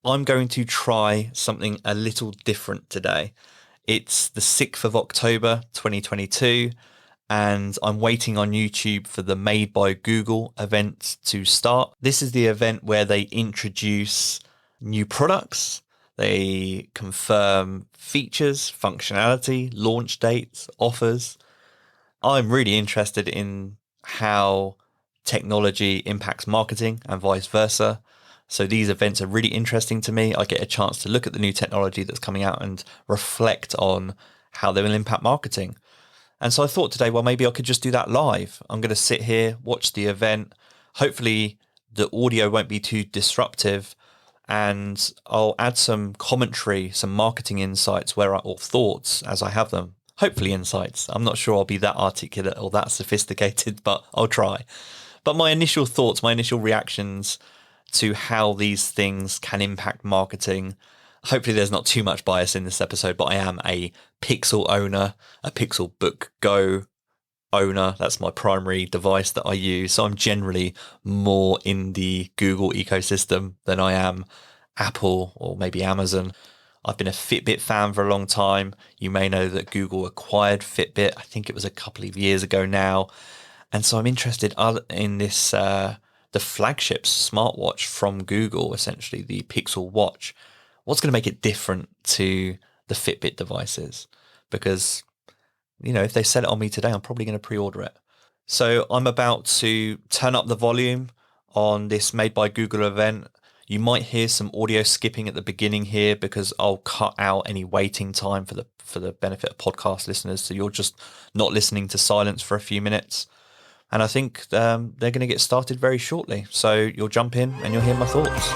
I'm going to try something a little different today. It's the 6th of October, 2022, and I'm waiting on YouTube for the Made by Google event to start. This is the event where they introduce new products, they confirm features, functionality, launch dates, offers. I'm really interested in how technology impacts marketing and vice versa. So these events are really interesting to me. I get a chance to look at the new technology that's coming out and reflect on how they will impact marketing. And so I thought today, well, maybe I could just do that live. I'm going to sit here, watch the event. Hopefully the audio won't be too disruptive, and I'll add some commentary, some marketing insights or thoughts as I have them. Hopefully insights. I'm not sure I'll be that articulate or that sophisticated, but I'll try. But my initial thoughts, my initial reactions to how these things can impact marketing. Hopefully there's not too much bias in this episode, but I am a Pixel owner, a Pixel Book Go owner. That's my primary device that I use. So I'm generally more in the Google ecosystem than I am Apple or maybe Amazon. I've been a Fitbit fan for a long time. You may know that Google acquired Fitbit. I think it was a couple of years ago now. And so I'm interested in this, the flagship smartwatch from Google, essentially the Pixel Watch. What's going to make it different to the Fitbit devices? Because, if they sell it on me today, I'm probably going to pre-order it. So I'm about to turn up the volume on this Made by Google event. You might hear some audio skipping at the beginning here because I'll cut out any waiting time for the benefit of podcast listeners. So you're just not listening to silence for a few minutes. And I think they're going to get started very shortly. So you'll jump in and you'll hear my thoughts.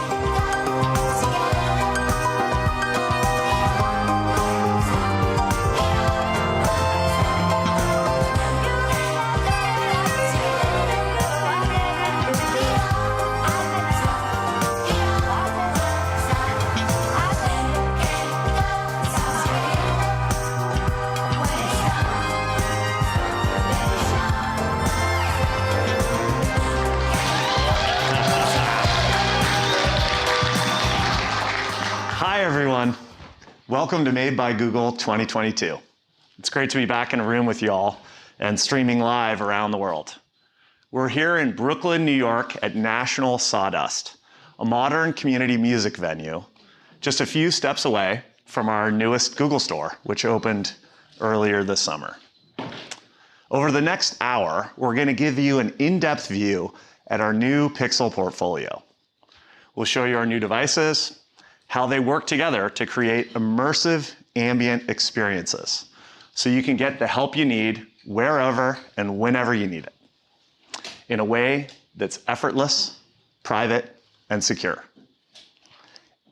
Welcome to Made by Google 2022. It's great to be back in a room with y'all and streaming live around the world. We're here in Brooklyn, New York at National Sawdust, a modern community music venue just a few steps away from our newest Google store, which opened earlier this summer. Over the next hour, we're going to give you an in-depth view at our new Pixel portfolio. We'll show you our new devices, how they work together to create immersive ambient experiences so you can get the help you need wherever and whenever you need it in a way that's effortless, private, and secure.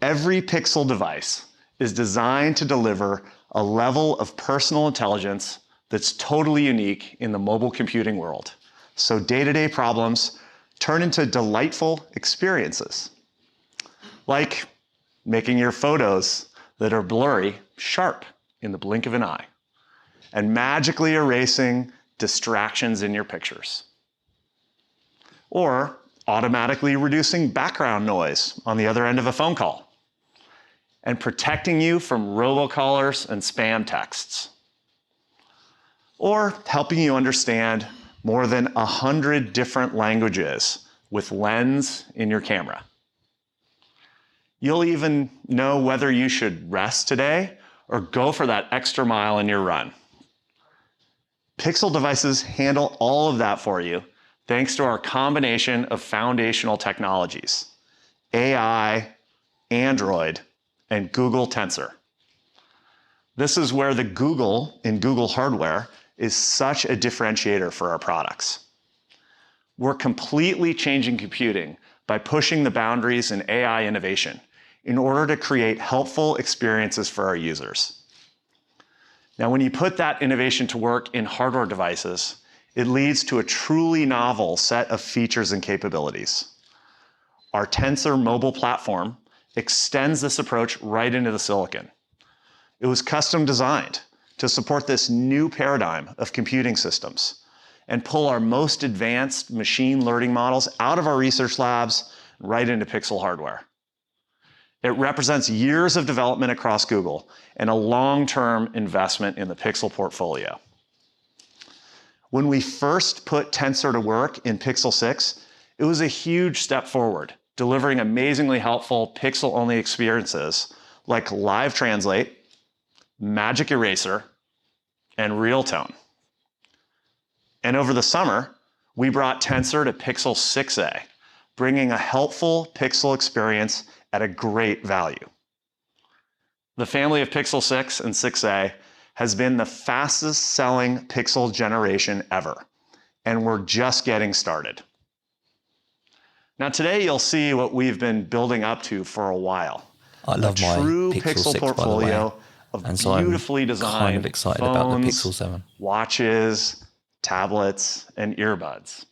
Every Pixel device is designed to deliver a level of personal intelligence that's totally unique in the mobile computing world, so day-to-day problems turn into delightful experiences, like making your photos that are blurry sharp in the blink of an eye, and magically erasing distractions in your pictures. Or automatically reducing background noise on the other end of a phone call, and protecting you from robocallers and spam texts. Or helping you understand more than 100 different languages with Lens in your camera. You'll even know whether you should rest today or go for that extra mile in your run. Pixel devices handle all of that for you thanks to our combination of foundational technologies: AI, Android, and Google Tensor. This is where the Google in Google hardware is such a differentiator for our products. We're completely changing computing by pushing the boundaries in AI innovation in order to create helpful experiences for our users. Now, when you put that innovation to work in hardware devices, it leads to a truly novel set of features and capabilities. Our Tensor mobile platform extends this approach right into the silicon. It was custom designed to support this new paradigm of computing systems and pull our most advanced machine learning models out of our research labs right into Pixel hardware. It represents years of development across Google and a long-term investment in the Pixel portfolio. When we first put Tensor to work in Pixel 6, it was a huge step forward, delivering amazingly helpful Pixel-only experiences like Live Translate, Magic Eraser, and Real Tone. And over the summer, we brought Tensor to Pixel 6a, bringing a helpful Pixel experience at a great value. The family of Pixel 6 and 6a has been the fastest selling Pixel generation ever, and we're just getting started. Now today you'll see what we've been building up to for a while. I love my true Pixel 6, portfolio of and so beautifully designed kind of excited phones, about the Pixel 7. watches, tablets, and earbuds,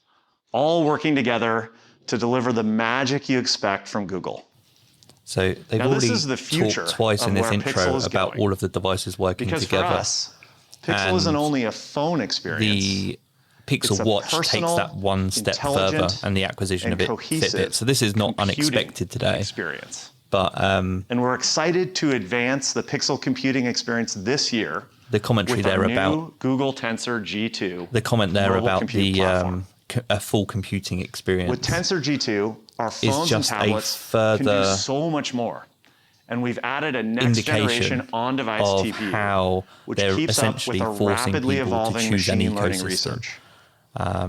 all working together to deliver the magic you expect from Google. So they've Now, already this is the future talked twice of in this where intro Pixel is about going. all of the devices working Because together. for us, Pixel isn't only a phone experience. The Pixel Watch takes that one step further, and the acquisition of Fitbit. So this is not unexpected today. Experience. But and we're excited to advance the Pixel computing experience this year. The commentary with there our new about Google Tensor G2. The comment there mobile about compute the platform. a full computing experience. With Tensor G2, our phones and just a tablets can do further so much more. And we've added a next generation on-device of TPU, how which they're keeps up with essentially the forcing rapidly people to evolving choose an machine learning ecosystem. research.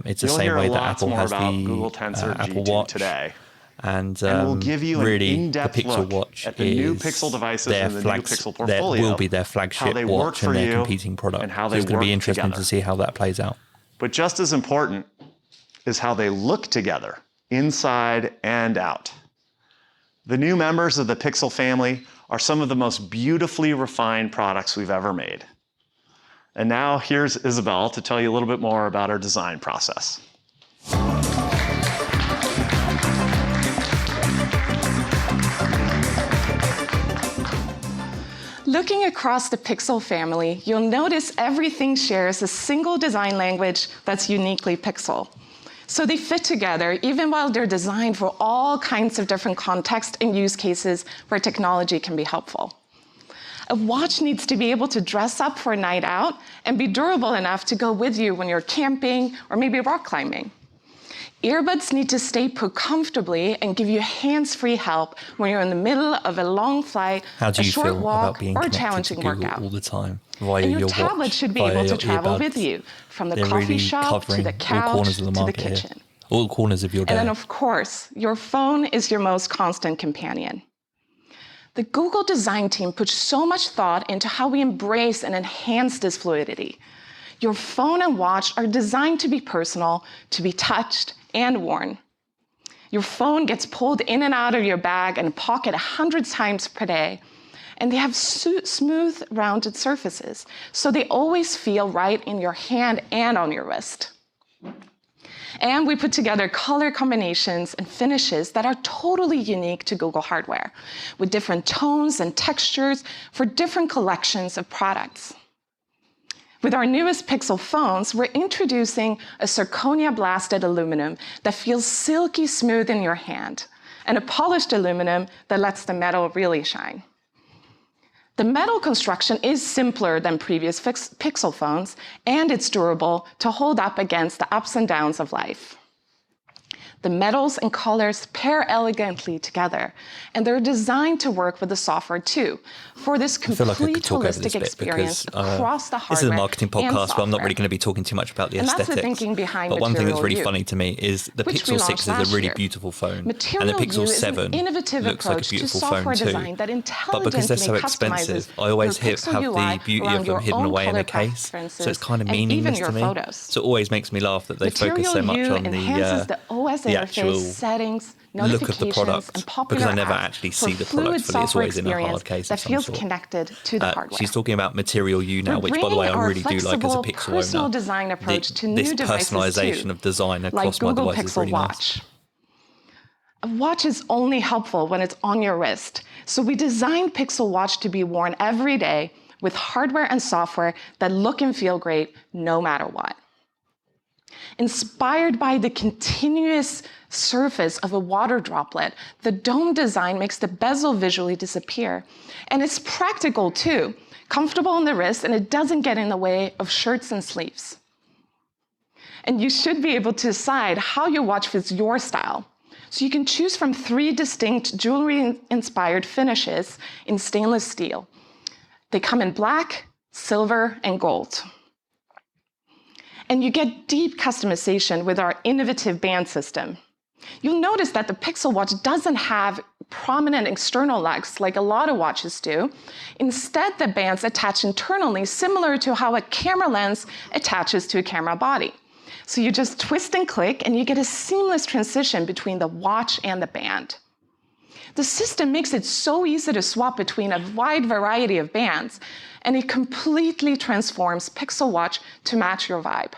It's the You'll same hear way that lots Apple more has about the Google Tensor Apple G2 Watch today. and we'll give you an really the in-depth Pixel look Watch at the new is Pixel devices their and the new Pixel that portfolio, will be their how flagship they work watch for and their you, competing product. and how So it's they going to be work interesting together. to see how that plays out. But just as important is how they look together, inside and out. The new members of the Pixel family are some of the most beautifully refined products we've ever made. And now here's Isabel to tell you a little bit more about our design process. Looking across the Pixel family, you'll notice everything shares a single design language that's uniquely Pixel. So they fit together even while they're designed for all kinds of different contexts and use cases where technology can be helpful. A watch needs to be able to dress up for a night out and be durable enough to go with you when you're camping or maybe rock climbing. Earbuds need to stay put comfortably and give you hands-free help when you're in the middle of a long flight, How do a you short feel walk, about being or a connected to challenging Google workout. all the time via And your your tablet watch, should be via able to your travel earbuds? with you from the They're coffee really shop to covering the all couch corners of the to the market here. kitchen. All corners of your day. And then, of course, your phone is your most constant companion. The Google design team puts so much thought into how we embrace and enhance this fluidity. Your phone and watch are designed to be personal, to be touched and worn. Your phone gets pulled in and out of your bag and pocket 100 times per day, and they have smooth, rounded surfaces, so they always feel right in your hand and on your wrist. And we put together color combinations and finishes that are totally unique to Google hardware, with different tones and textures for different collections of products. With our newest Pixel phones, we're introducing a zirconia blasted aluminum that feels silky smooth in your hand, and a polished aluminum that lets the metal really shine. The metal construction is simpler than previous Pixel phones, and it's durable to hold up against the ups and downs of life. The metals and colors pair elegantly together, and they're designed to work with the software too, for this complete holistic experience across the hardware. This is a marketing podcast, but I'm not really going to be talking too much about the aesthetics. That's the thinking behind But one thing that's really Material funny to me is the Pixel 6 is a really beautiful phone, and the Pixel 7 looks like a beautiful phone too. But because they're so expensive, I always have the beauty of them hidden away in the case, so it's kind of meaningless to me. So it always makes me laugh that they focus so much on the actual settings, look of the product, because I never actually see the product fully. It's always in a hard case of some sort. Connected to the hardware. She's talking about Material U now, which, by the way, I really do like as a Pixel owner. Design approach to new this personalization too, of design across like my Google device is Pixel really Watch. nice. A watch is only helpful when it's on your wrist, so we designed Pixel Watch to be worn every day with hardware and software that look and feel great no matter what. Inspired by the continuous surface of a water droplet, the dome design makes the bezel visually disappear. And it's practical too, comfortable on the wrist, and it doesn't get in the way of shirts and sleeves. And you should be able to decide how your watch fits your style. So you can choose from 3 distinct jewelry-inspired finishes in stainless steel. They come in black, silver, and gold. And you get deep customization with our innovative band system. You'll notice that the Pixel Watch doesn't have prominent external lugs like a lot of watches do. Instead, the bands attach internally, similar to how a camera lens attaches to a camera body. So you just twist and click, and you get a seamless transition between the watch and the band. The system makes it so easy to swap between a wide variety of bands, and it completely transforms Pixel Watch to match your vibe.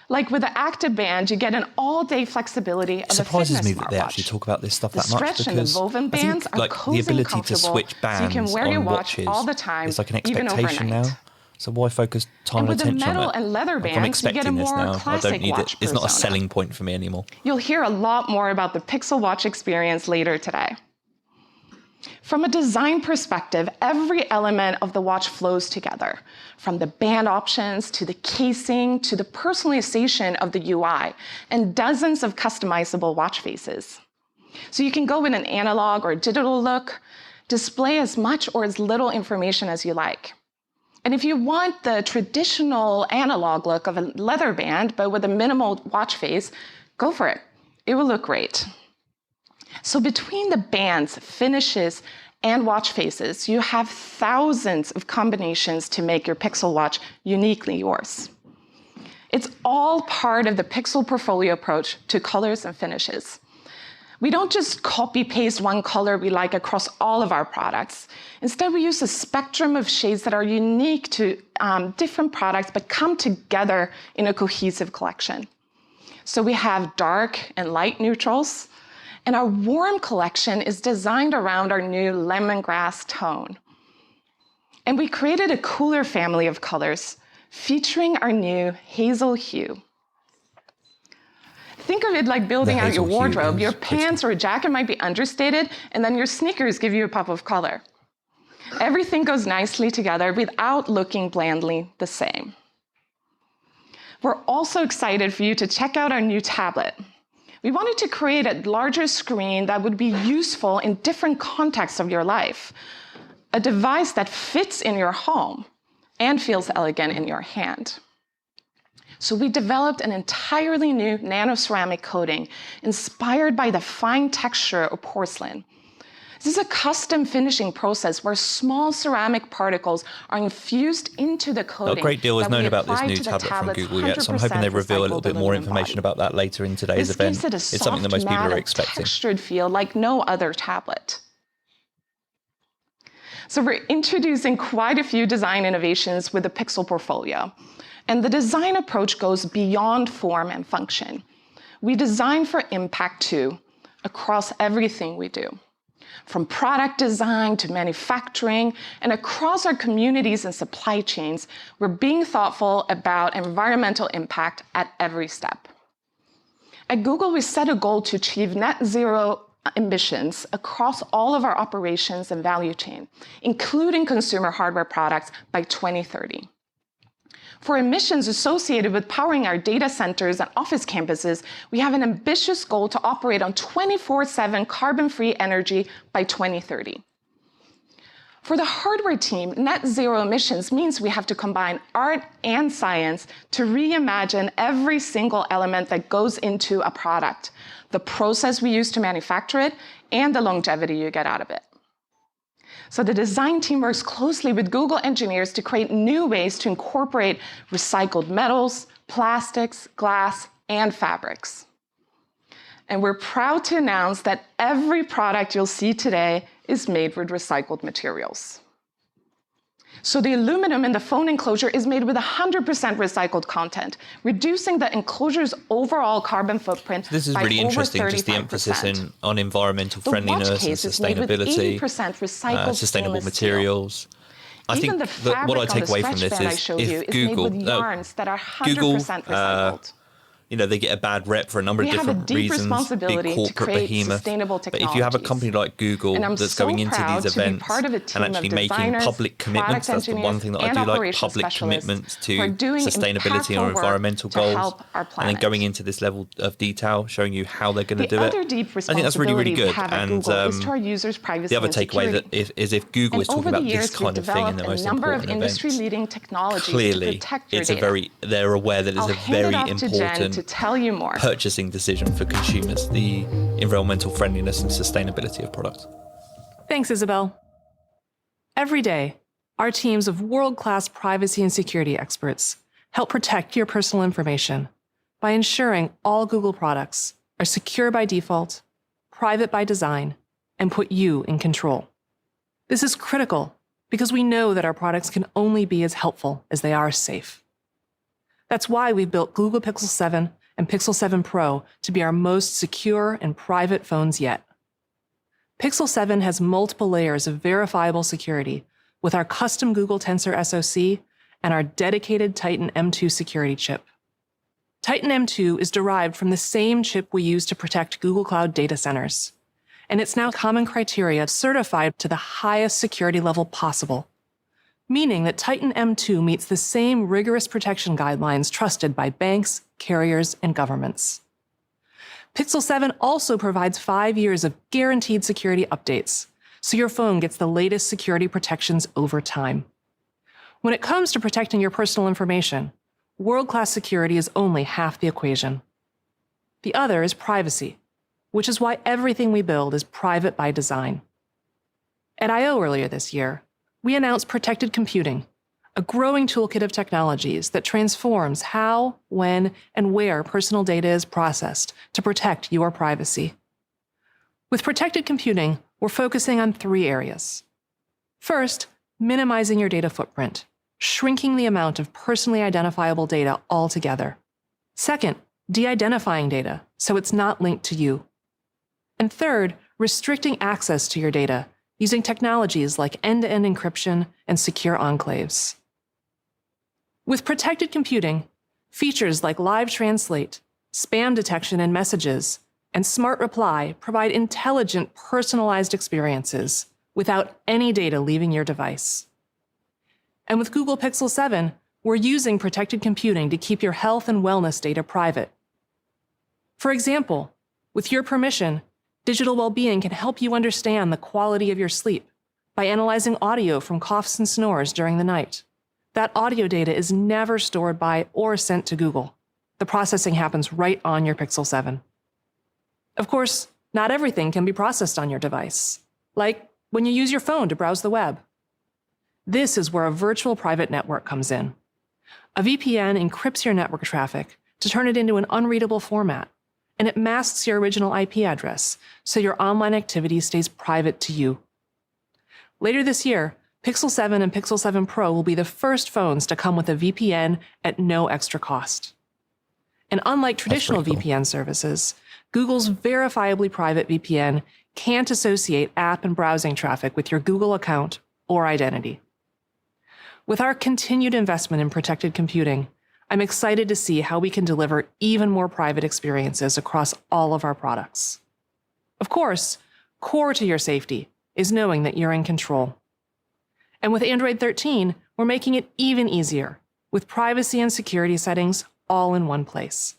Like with the active band, you get an all-day flexibility of a fitness smartwatch. It surprises me that they actually talk about this stuff that much, because the stretch and the woven bands are cozy and the ability comfortable, to switch bands so you can wear your on watch watches all the time, is like an even expectation overnight. now. So why focus time and with the attention metal on it? and leather Like, I'm bands, you get a expecting this more now. I classic don't need watch it. It's not a persona. selling point for me anymore. You'll hear a lot more about the Pixel Watch experience later today. From a design perspective, every element of the watch flows together, from the band options to the casing to the personalization of the UI and dozens of customizable watch faces. So you can go with an analog or digital look, display as much or as little information as you like. And if you want the traditional analog look of a leather band, but with a minimal watch face, go for it. It will look great. So between the bands, finishes, and watch faces, you have thousands of combinations to make your Pixel Watch uniquely yours. It's all part of the Pixel portfolio approach to colors and finishes. We don't just copy-paste one color we like across all of our products. Instead, we use a spectrum of shades that are unique to different products, but come together in a cohesive collection. So we have dark and light neutrals, and our warm collection is designed around our new lemongrass tone. And we created a cooler family of colors featuring our new hazel hue. Think of it like building out your wardrobe. Your pants or jacket might be understated, and then your sneakers give you a pop of color. Everything goes nicely together without looking blandly the same. We're also excited for you to check out our new tablet. We wanted to create a larger screen that would be useful in different contexts of your life, a device that fits in your home and feels elegant in your hand. So we developed an entirely new nano ceramic coating inspired by the fine texture of porcelain. This is a custom finishing process where small ceramic particles are infused into the coating. Not a great deal is known about this new tablet from Google yet, so I'm hoping they reveal a little bit more information about that later in today's event. This gives it a It's something that most people are expecting. textured feel like no other tablet. So we're introducing quite a few design innovations with the Pixel portfolio. And the design approach goes beyond form and function. We design for impact too, across everything we do. From product design to manufacturing and across our communities and supply chains, we're being thoughtful about environmental impact at every step. At Google, we set a goal to achieve net zero emissions across all of our operations and value chain, including consumer hardware products by 2030. For emissions associated with powering our data centers and office campuses, we have an ambitious goal to operate on 24/7 carbon-free energy by 2030. For the hardware team, net zero emissions means we have to combine art and science to reimagine every single element that goes into a product, the process we use to manufacture it, and the longevity you get out of it. So the design team works closely with Google engineers to create new ways to incorporate recycled metals, plastics, glass, and fabrics. And we're proud to announce that every product you'll see today is made with recycled materials. So the aluminum in the phone enclosure is made with 100% recycled content, reducing the enclosure's overall carbon footprint This is by really over interesting, just the 35%. emphasis on environmental The friendliness watch and case is made with sustainability, 80% recycled sustainable stainless steel. materials. I Even think the that what I fabric on take the away from stretch this band I is showed you if is made Google, with yarns that are 100% recycled. they get a bad rep for a number of different deep reasons. responsibility Big to corporate create behemoth. sustainable But if you have a technologies. company like Google And I'm that's so going into proud these to be events part of a and team of actually making designers, public commitments, product that's the one thing that I engineers, do and like, operations public specialists commitments who are to doing sustainability or impactful work environmental to goals, help our and planet. then going into this level of detail, showing you how they're going to The do it. other deep I think that's really, responsibility really we good. have at And Google is to our users' privacy the other and takeaway security. is if Google And is talking over the about years, this we've kind of thing in developed the a most number of important events, industry-leading technologies to clearly protect your it's a data. they're aware that it's I'll a hand it very off to Jen important to tell you more. purchasing decision for consumers, the environmental friendliness and sustainability of products. Thanks, Isabel. Every day, our teams of world-class privacy and security experts help protect your personal information by ensuring all Google products are secure by default, private by design, and put you in control. This is critical because we know that our products can only be as helpful as they are safe. That's why we've built Google Pixel 7 and Pixel 7 Pro to be our most secure and private phones yet. Pixel 7 has multiple layers of verifiable security with our custom Google Tensor SoC and our dedicated Titan M2 security chip. Titan M2 is derived from the same chip we use to protect Google Cloud data centers, and it's now common criteria certified to the highest security level possible, meaning that Titan M2 meets the same rigorous protection guidelines trusted by banks, carriers, and governments. Pixel 7 also provides 5 years of guaranteed security updates, so your phone gets the latest security protections over time. When it comes to protecting your personal information, world-class security is only half the equation. The other is privacy, which is why everything we build is private by design. At I/O earlier this year, we announced Protected Computing, a growing toolkit of technologies that transforms how, when, and where personal data is processed to protect your privacy. With Protected Computing, we're focusing on 3 areas. First, minimizing your data footprint, shrinking the amount of personally identifiable data altogether. Second, de-identifying data so it's not linked to you. And third, restricting access to your data using technologies like end-to-end encryption and secure enclaves. With Protected Computing, features like Live Translate, spam detection in messages, and Smart Reply provide intelligent, personalized experiences without any data leaving your device. And with Google Pixel 7, we're using Protected Computing to keep your health and wellness data private. For example, with your permission, Digital Wellbeing can help you understand the quality of your sleep by analyzing audio from coughs and snores during the night. That audio data is never stored by or sent to Google. The processing happens right on your Pixel 7. Of course, not everything can be processed on your device, like when you use your phone to browse the web. This is where a virtual private network comes in. A VPN encrypts your network traffic to turn it into an unreadable format, and it masks your original IP address so your online activity stays private to you. Later this year, Pixel 7 and Pixel 7 Pro will be the first phones to come with a VPN at no extra cost. And unlike traditional VPN services, Google's verifiably private VPN can't associate app and browsing traffic with your Google account or identity. With our continued investment in protected computing, I'm excited to see how we can deliver even more private experiences across all of our products. Of course, core to your safety is knowing that you're in control. And with Android 13, we're making it even easier, with privacy and security settings all in one place.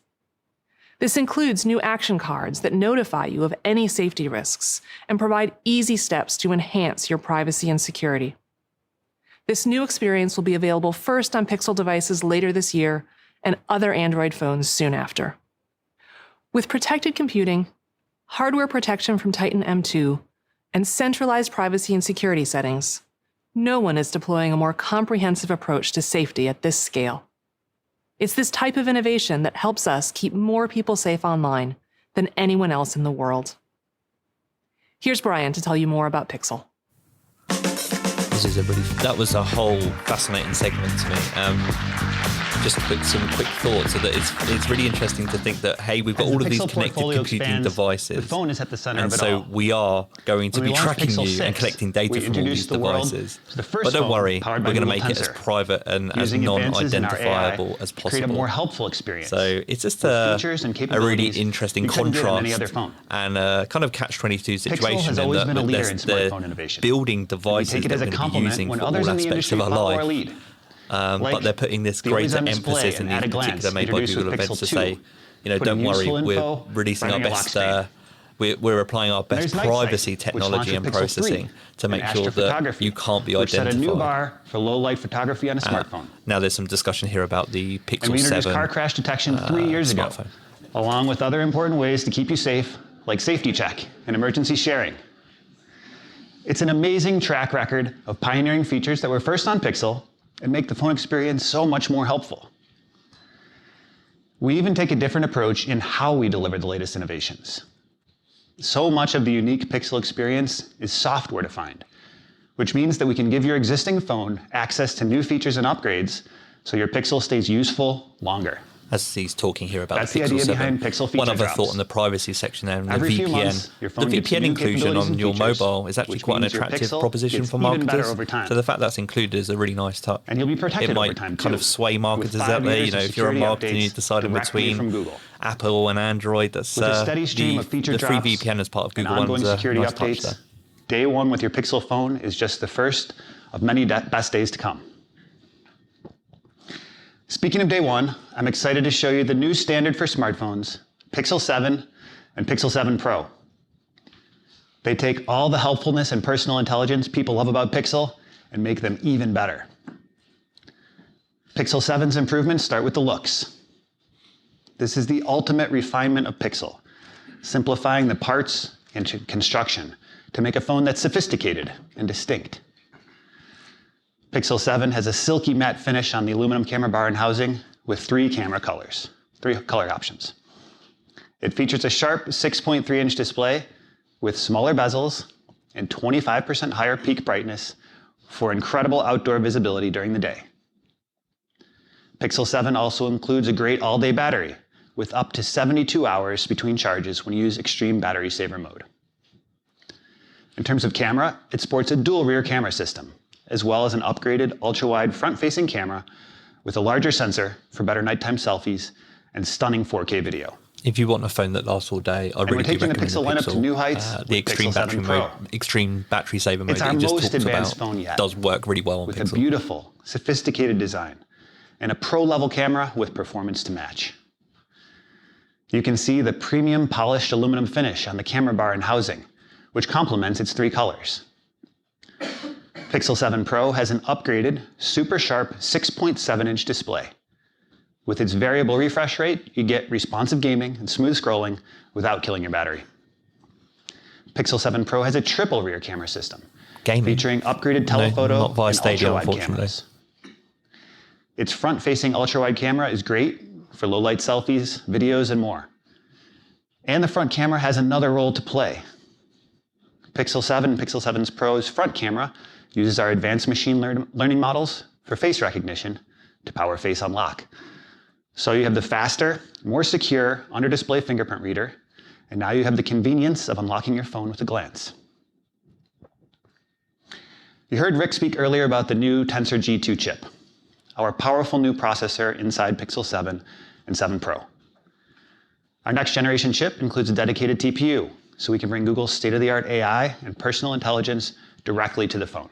This includes new action cards that notify you of any safety risks and provide easy steps to enhance your privacy and security. This new experience will be available first on Pixel devices later this year and other Android phones soon after. With protected computing, hardware protection from Titan M2, and centralized privacy and security settings, no one is deploying a more comprehensive approach to safety at this scale. It's this type of innovation that helps us keep more people safe online than anyone else in the world. Here's Brian to tell you more about Pixel. That was a whole fascinating segment to me. just some quick thoughts, so that it's really interesting to think that, hey, we've got all of these connected computing devices, the phone is at the center and of it so all. we are going to When be we launched tracking Pixel you 6, and collecting data we from all these introduced the world devices. to the first But don't phone worry, powered we're by going to Google make it as Tensor, private and as using advances in our AI non-identifiable as to create a possible. more helpful experience. So it's just with a features and really capabilities interesting you couldn't get on contrast any other phone. and a kind of catch-22 situation. Pixel has in always that been a leader in they're smartphone innovation. building We devices take it that as we're a going to be compliment using when for others all in the aspects industry of our follow our life. lead. But they're putting this the always greater on display emphasis in and these at a glance, particular Made by introduced Google with events to Pixel 2, say, don't putting worry, useful we're info releasing right our on your lock best. screen. We're applying our best There's Night privacy Sight, which launched technology with and Pixel 3, processing to make and sure that astrophotography, you can't be which set a new identified. bar for low light photography on a smartphone. Now there's some discussion here about the Pixel And we introduced 7 car crash detection 3 years ago, smartphone. along with other important ways to keep you safe, like safety check and emergency sharing. It's an amazing track record of pioneering features that were first on Pixel and make the phone experience so much more helpful. We even take a different approach in how we deliver the latest innovations. So much of the unique Pixel experience is software defined, which means that we can give your existing phone access to new features and upgrades so your Pixel stays useful longer. As he's talking here about That's the the Pixel idea 7. behind Pixel feature One other drops. thought on the privacy section there, and the Every few VPN. months, your phone The gets VPN new inclusion capabilities on and your features, mobile is actually which quite an means your attractive Pixel proposition gets for even better marketers. over time. So the fact that's included is a really nice touch. And you'll be protected It might over time, kind too, of sway marketers with 5 out there. years You know, of if you're a security marketer and you're updates deciding directly between from Google. Apple and Android, that's With a steady stream of feature the free drops VPN as part of and Google ongoing One's a security nice touch updates, there. day one with your Pixel phone is just the first of many best days to come. Speaking of day one, I'm excited to show you the new standard for smartphones, Pixel 7 and Pixel 7 Pro. They take all the helpfulness and personal intelligence people love about Pixel and make them even better. Pixel 7's improvements start with the looks. This is the ultimate refinement of Pixel, simplifying the parts and construction to make a phone that's sophisticated and distinct. Pixel 7 has a silky matte finish on the aluminum camera bar and housing with 3 color options. It features a sharp 6.3-inch display with smaller bezels and 25% higher peak brightness for incredible outdoor visibility during the day. Pixel 7 also includes a great all-day battery with up to 72 hours between charges when you use extreme battery saver mode. In terms of camera, it sports a dual rear camera system, as well as an upgraded ultra-wide front-facing camera with a larger sensor for better nighttime selfies and stunning 4K video. If you want a phone that lasts all day, I really do taking the recommend Pixel lineup to new heights the with extreme Pixel 7 battery Pro. mode, extreme battery saver mode It's that our you just most talked advanced about phone yet, does work really well on with Pixel. a beautiful, sophisticated design and a pro-level camera with performance to match. You can see the premium polished aluminum finish on the camera bar and housing, which complements its 3 colors. Pixel 7 Pro has an upgraded, super sharp 6.7-inch display. With its variable refresh rate, you get responsive gaming and smooth scrolling without killing your battery. Pixel 7 Pro has a triple rear camera system, Gaming? featuring upgraded telephoto not via and Stadia, ultra-wide unfortunately. cameras. Its front-facing ultra-wide camera is great for low-light selfies, videos, and more. And the front camera has another role to play. Pixel 7 and Pixel 7 Pro's front camera uses our advanced machine learning models for face recognition to power face unlock. So you have the faster, more secure under-display fingerprint reader, and now you have the convenience of unlocking your phone with a glance. You heard Rick speak earlier about the new Tensor G2 chip, our powerful new processor inside Pixel 7 and 7 Pro. Our next generation chip includes a dedicated TPU, so we can bring Google's state-of-the-art AI and personal intelligence directly to the phone.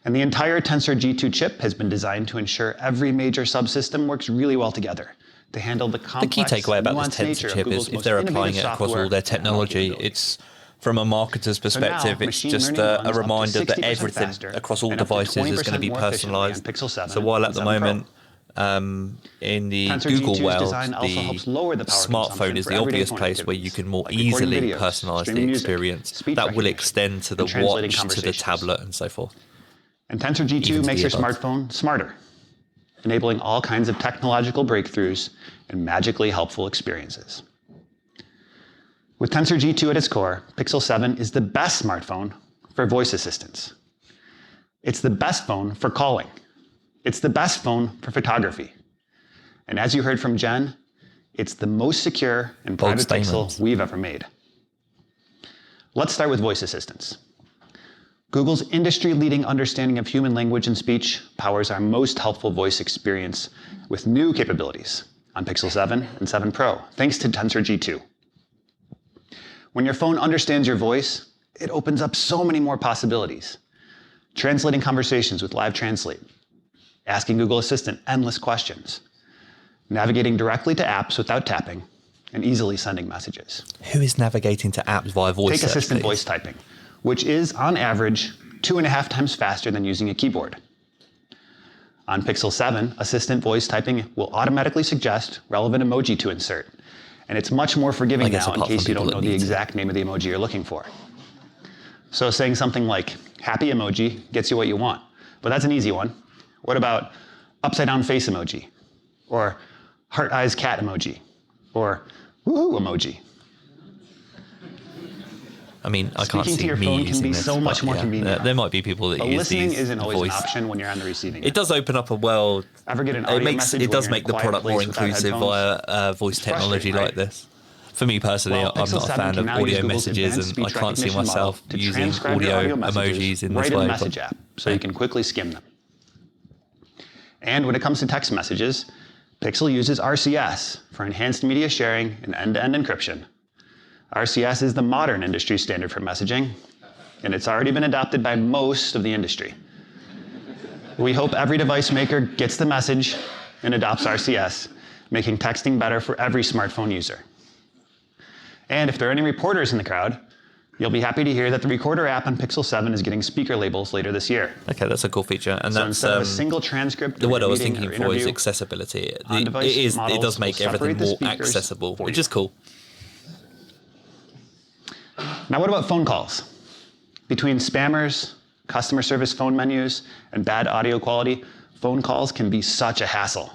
And the entire Tensor G2 chip has been designed to ensure every major subsystem works really well together to handle the complex, The key takeaway about this nuanced nature Tensor of chip Google's is if most they're applying innovative it across software all their and technology, capabilities. it's from a marketer's perspective, it's machine just learning a runs up to reminder that 60% everything faster across all and up to devices is going to 20% be more efficiently on personalized. Pixel 7 So while at and the 7 Pro. moment, in the Tensor Google G2's world, design also helps lower the the power smartphone consumption is for the everyday obvious phone place where you activities, can more like recording easily videos, personalize the streaming music, experience. speech That will recognition, extend to the and translating watch, to the conversations. tablet, and so forth. And Tensor G2 Even to makes the your earbuds. smartphone smarter, enabling all kinds of technological breakthroughs and magically helpful experiences. With Tensor G2 at its core, Pixel 7 is the best smartphone for voice assistants. It's the best phone for calling. It's the best phone for photography. And as you heard from Jen, it's the most secure and Bold private statements. Pixel we've ever made. Let's start with voice assistants. Google's industry-leading understanding of human language and speech powers our most helpful voice experience with new capabilities on Pixel 7 and 7 Pro, thanks to Tensor G2. When your phone understands your voice, it opens up so many more possibilities. Translating conversations with Live Translate, asking Google Assistant endless questions, navigating directly to apps without tapping, and easily sending messages. Who is navigating to apps via voice Take search, assistant please? voice typing, which is, on average, 2.5 times faster than using a keyboard. On Pixel 7, assistant voice typing will automatically suggest relevant emoji to insert, and it's much more forgiving I guess now in apart case from you don't people know that the need to. exact name of the emoji you're looking for. So saying something like happy emoji gets you what you want, but that's an easy one. What about upside down face emoji? Or heart eyes cat emoji? Or woohoo emoji? I mean, I can't Speaking to see your me phone can using be this, so much but more yeah, convenient. there might be people that But use listening these isn't always voice. an option when you're on the receiving It end. does open up a world. Ever get an audio message It when does you're in make a the quiet product more place without inclusive headphones? via voice It's technology frustrating, like this. For me personally, Well, I'm Pixel not a 7 fan can of now use audio Google's messages, advanced and I speech can't see recognition myself model to using transcribe your audio messages emojis in this right way. in the but- message app, so you can quickly skim them. And when it comes to text messages, Pixel uses RCS for enhanced media sharing and end-to-end encryption. RCS is the modern industry standard for messaging, and it's already been adopted by most of the industry. We hope every device maker gets the message and adopts RCS, making texting better for every smartphone user. And if there are any reporters in the crowd, you'll be happy to hear that the Recorder app on Pixel 7 is getting speaker labels later this year. Okay, that's a cool feature, and So that's instead of a single transcript, the of word I your was meeting thinking or for is interview, accessibility. It on-device models does make will everything separate the more speakers accessible, for which you. is cool. Now what about phone calls? Between spammers, customer service phone menus, and bad audio quality, phone calls can be such a hassle.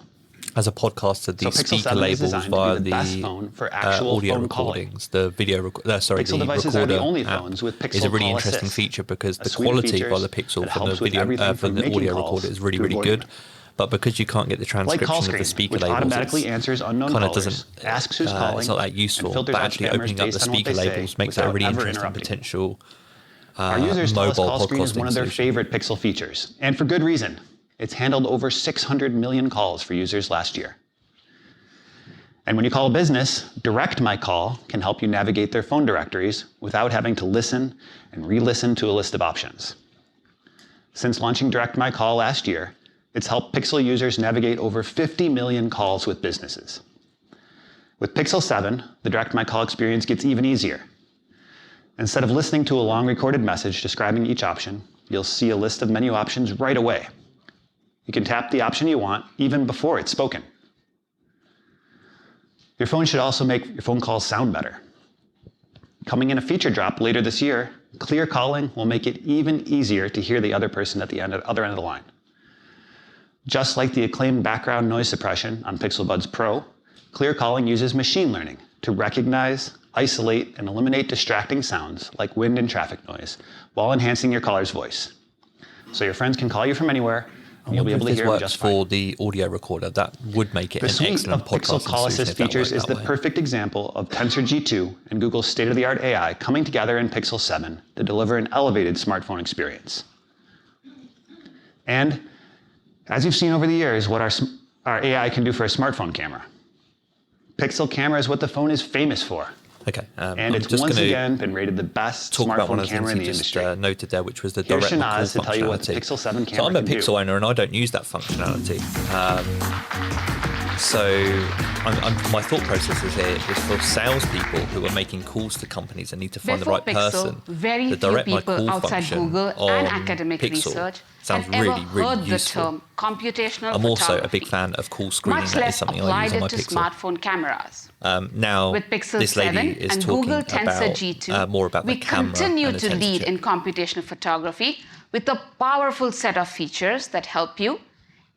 As a podcaster, the So Pixel speaker 7 is labels designed to be via the best phone for actual audio phone calling. recordings, the video, Pixel the devices are the recorder only app phones with Pixel is a really Call interesting Assist, feature because a the suite of quality features by the Pixel that from the helps with video everything from from the making audio calls recorder is really, to really avoiding good. them. But because you can't get the Like transcription call of screen, the speaker which labels, automatically answers unknown kind of callers, doesn't asks who's calling, it's not that and useful. filters But out actually spammers opening up the based on what speaker they say labels makes that a without really ever interesting interrupting. potential Our users tell us mobile call screen is one of their podcasting favorite Pixel features, and for good reason. It's handled over 600 million calls for users last year. And when you call a business, Direct My Call can help you navigate their phone directories without having to listen and re-listen to a list of options. Since launching Direct My Call last year, it's helped Pixel users navigate over 50 million calls with businesses. With Pixel 7, the Direct My Call experience gets even easier. Instead of listening to a long recorded message describing each option, you'll see a list of menu options right away. You can tap the option you want even before it's spoken. Your phone should also make your phone calls sound better. Coming in a feature drop later this year, clear calling will make it even easier to hear the other person at the other end of the line. Just like the acclaimed background noise suppression on Pixel Buds Pro, clear calling uses machine learning to recognize, isolate, and eliminate distracting sounds like wind and traffic noise while enhancing your caller's voice. So your friends can call you from anywhere, and you'll be able to hear them just fine. for the audio recorder. That would make it The an suite excellent of Pixel podcasting Call solution Assist if that features worked is the that way. perfect example of Tensor G2 and Google's state-of-the-art AI coming together in Pixel 7 to deliver an elevated smartphone experience. And as you've seen over the years, what our AI can do for a smartphone camera. Pixel camera is what the phone is famous for. Okay, And I'm it's just once gonna again been rated the best talk about one smartphone of the camera things in you the just industry. noted there, which was the Here's direct call Shanaz to tell you what the functionality. Pixel 7 So camera I'm a can do. Pixel owner and I don't use that functionality. So my thought process is here is for salespeople who are making calls to companies and need to find Before the right Pixel, person. very the few direct my people call outside function Google on and academic Pixel research sounds have really, ever really heard the useful. term computational I'm also a photography, big fan of call screening. much That is less something I applied use on my it to Pixel. smartphone cameras. Now, With Pixel this lady 7 is and talking Google Tensor about G2, more about we the camera continue and the to Tensor lead chip. in computational photography with a powerful set of features that help you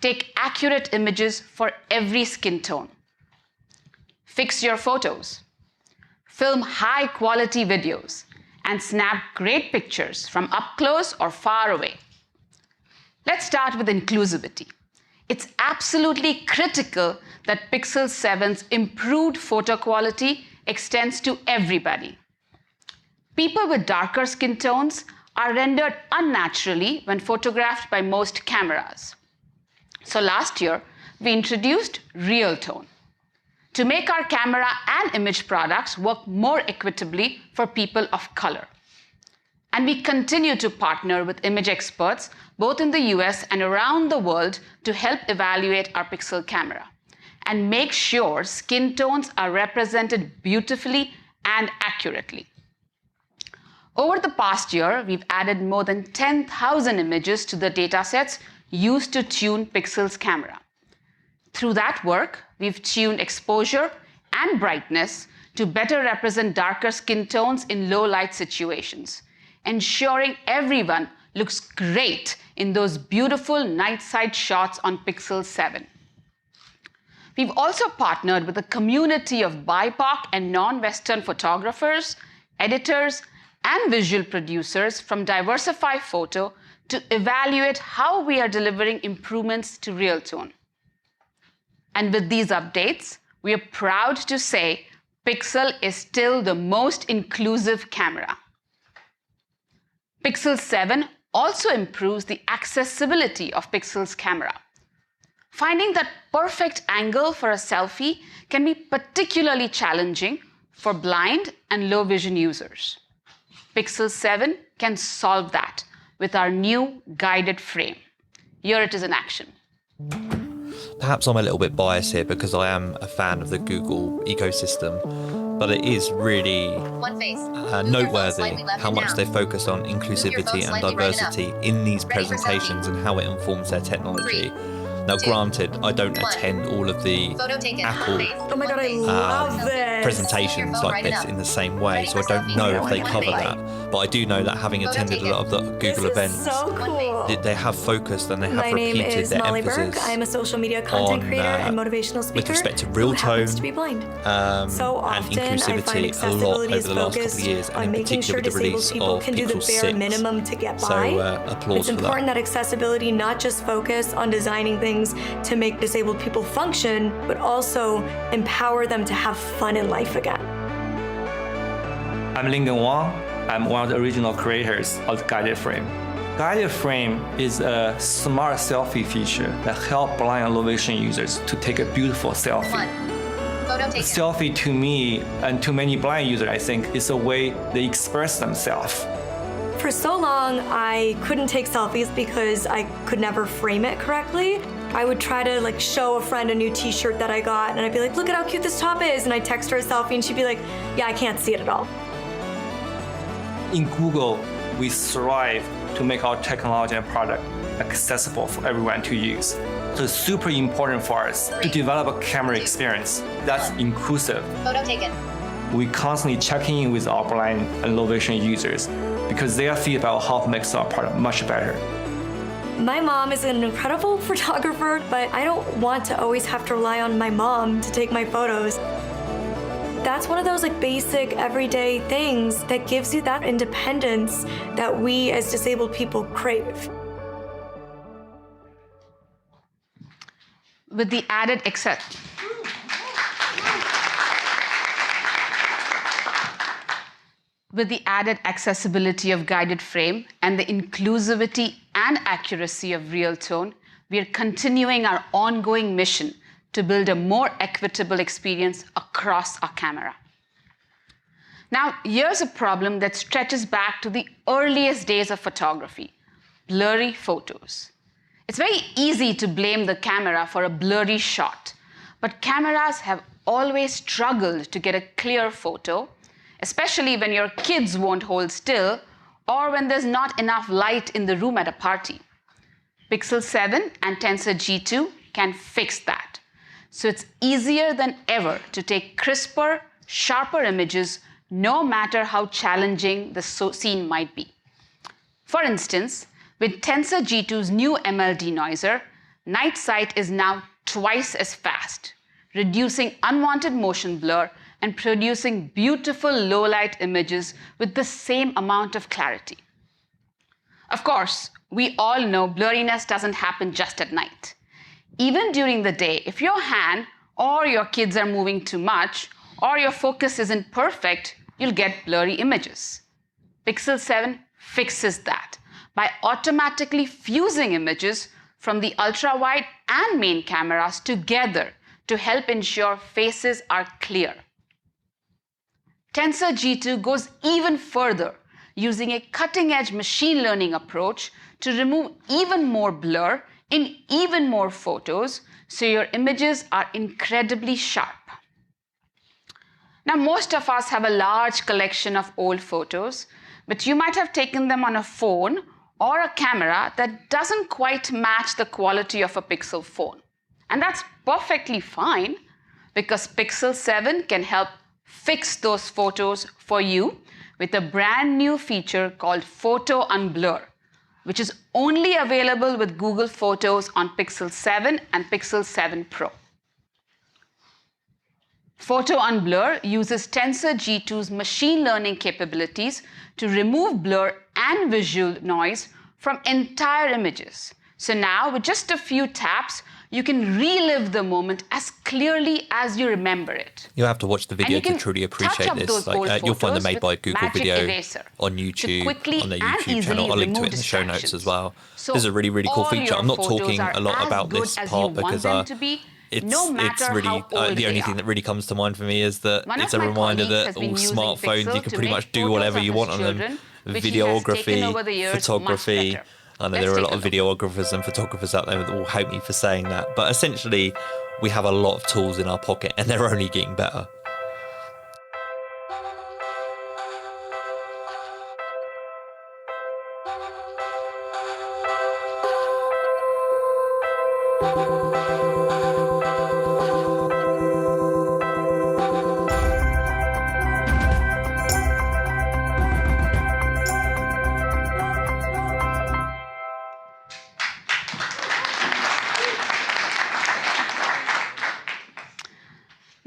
take accurate images for every skin tone, fix your photos, film high-quality videos, and snap great pictures from up close or far away. Let's start with inclusivity. It's absolutely critical that Pixel 7's improved photo quality extends to everybody. People with darker skin tones are rendered unnaturally when photographed by most cameras. So last year, we introduced Real Tone to make our camera and image products work more equitably for people of color. And we continue to partner with image experts, both in the US and around the world, to help evaluate our Pixel camera and make sure skin tones are represented beautifully and accurately. Over the past year, we've added more than 10,000 images to the datasets used to tune Pixel's camera. Through that work, we've tuned exposure and brightness to better represent darker skin tones in low light situations, ensuring everyone looks great in those beautiful night side shots on Pixel 7. We've also partnered with a community of BIPOC and non-Western photographers, editors, and visual producers from Diversify Photo to evaluate how we are delivering improvements to Real Tone. And with these updates, we are proud to say Pixel is still the most inclusive camera. Pixel 7 also improves the accessibility of Pixel's camera. Finding that perfect angle for a selfie can be particularly challenging for blind and low vision users. Pixel 7 can solve that with our new guided frame. Here it is in action. Perhaps I'm a little bit biased here because I am a fan of the Google ecosystem, but it is really noteworthy how much they focus on inclusivity and diversity in these presentations and how it informs their technology. Now, granted, I don't attend all of the Apple presentations like this in the same way, so I don't know if they cover that. But I do know that having attended a lot of the Google events, they have focused and they have repeated their emphasis I'm a social media content creator and motivational speaker with respect to real tone and inclusivity a lot over the last couple of years, and in particular with the release of Pixel 6. Minimum to get by. So applause it's for important that accessibility not just focus on designing things to make disabled people function, but also empower them to have fun in life again. I'm Lincoln Wang. I'm one of the original creators of the Guided Frame. Guided Frame is a smart selfie feature that helps blind and low vision users to take a beautiful selfie. Selfie to me and to many blind users, I think, is a way they express themselves. For so long, I couldn't take selfies because I could never frame it correctly. I would try to show a friend a new t-shirt that I got, and I'd be like, look at how cute this top is, and I'd text her a selfie, and she'd be like, yeah, I can't see it at all. In Google, we strive to make our technology and product accessible for everyone to use. So it's super important for us to develop a camera experience that's inclusive. Photo taken. We constantly check in with our blind and low vision users because their feedback helps make our product much better. My mom is an incredible photographer, but I don't want to always have to rely on my mom to take my photos. That's one of those basic everyday things that gives you that independence that we as disabled people crave. With the added accessibility of Guided Frame and the inclusivity and accuracy of Real Tone, we are continuing our ongoing mission to build a more equitable experience across our camera. Now, here's a problem that stretches back to the earliest days of photography: blurry photos. It's very easy to blame the camera for a blurry shot, but cameras have always struggled to get a clear photo, especially when your kids won't hold still or when there's not enough light in the room at a party. Pixel 7 and Tensor G2 can fix that. So it's easier than ever to take crisper, sharper images, no matter how challenging the scene might be. For instance, with Tensor G2's new ML denoiser, night sight is now twice as fast, reducing unwanted motion blur and producing beautiful low-light images with the same amount of clarity. Of course, we all know blurriness doesn't happen just at night. Even during the day, if your hand or your kids are moving too much or your focus isn't perfect, you'll get blurry images. Pixel 7 fixes that by automatically fusing images from the ultra-wide and main cameras together to help ensure faces are clear. Tensor G2 goes even further, using a cutting-edge machine learning approach to remove even more blur in even more photos, so your images are incredibly sharp. Now, most of us have a large collection of old photos, but you might have taken them on a phone or a camera that doesn't quite match the quality of a Pixel phone. And that's perfectly fine, because Pixel 7 can help fix those photos for you with a brand new feature called Photo Unblur, which is only available with Google Photos on Pixel 7 and Pixel 7 Pro. Photo Unblur uses Tensor G2's machine learning capabilities to remove blur and visual noise from entire images. So now, with just a few taps, you can relive the moment as clearly as you remember it. You'll have to watch the video to truly appreciate this. You'll find the Made by Google video on YouTube, on their YouTube channel. I'll link to it in the show notes as well. So this is a really, really cool feature. I'm not talking a lot about good this as part you want because them to be, it's no really how old the only they thing are. that really comes to mind for me is that One it's of a my reminder colleagues that has all been using smartphones Pixel you can to pretty make much do photos whatever of you his want on them. children, which he has taken over the Videography, years much photography. better. I know Let's there are a take lot of look. videographers and photographers out there that will hate me for saying that, but essentially we have a lot of tools in our pocket and they're only getting better.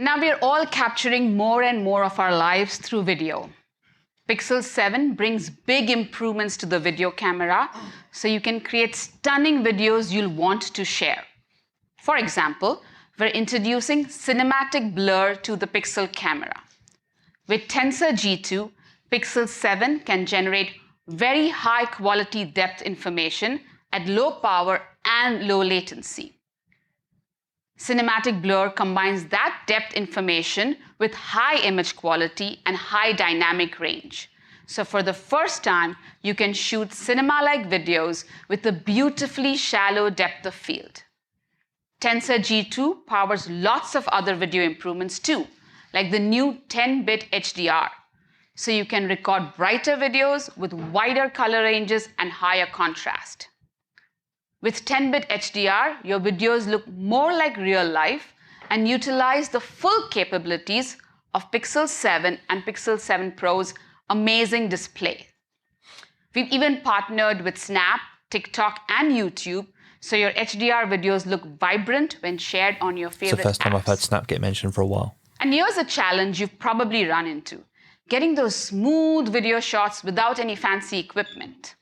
Now we're all capturing more and more of our lives through video. Pixel 7 brings big improvements to the video camera, so you can create stunning videos you'll want to share. For example, we're introducing cinematic blur to the Pixel camera. With Tensor G2, Pixel 7 can generate very high quality depth information at low power and low latency. Cinematic blur combines that depth information with high image quality and high dynamic range. So for the first time, you can shoot cinema-like videos with a beautifully shallow depth of field. Tensor G2 powers lots of other video improvements too, like the new 10-bit HDR. So you can record brighter videos with wider color ranges and higher contrast. With 10-bit HDR, your videos look more like real life and utilize the full capabilities of Pixel 7 and Pixel 7 Pro's amazing display. We've even partnered with Snap, TikTok, and YouTube, so your HDR videos look vibrant when shared on your favorite apps. It's the first time I've heard Snap get mentioned for a while. And here's a challenge you've probably run into: getting those smooth video shots without any fancy equipment.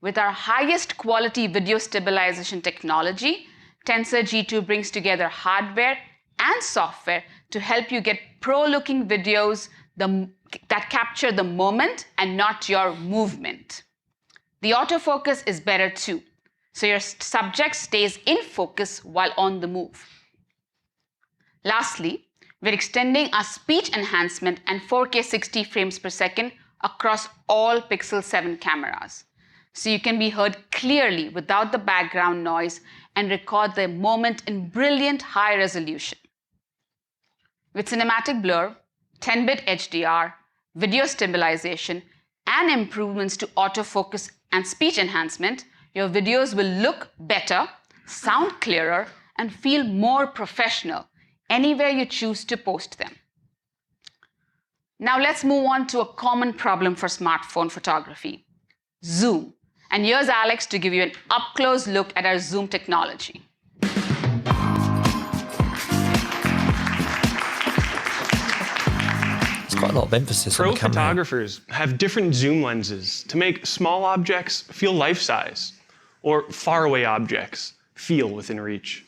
With our highest quality video stabilization technology, Tensor G2 brings together hardware and software to help you get pro-looking videos that capture the moment and not your movement. The autofocus is better too, so your subject stays in focus while on the move. Lastly, we're extending our speech enhancement and 4K 60 frames per second across all Pixel 7 cameras, so you can be heard clearly without the background noise and record the moment in brilliant high resolution. With cinematic blur, 10-bit HDR, video stabilization, and improvements to autofocus and speech enhancement, your videos will look better, sound clearer, and feel more professional anywhere you choose to post them. Now let's move on to a common problem for smartphone photography: zoom. And here's Alex to give you an up-close look at our zoom technology. It's quite a lot of emphasis Pro on the camera. photographers have different zoom lenses to make small objects feel life-size, or faraway objects feel within reach.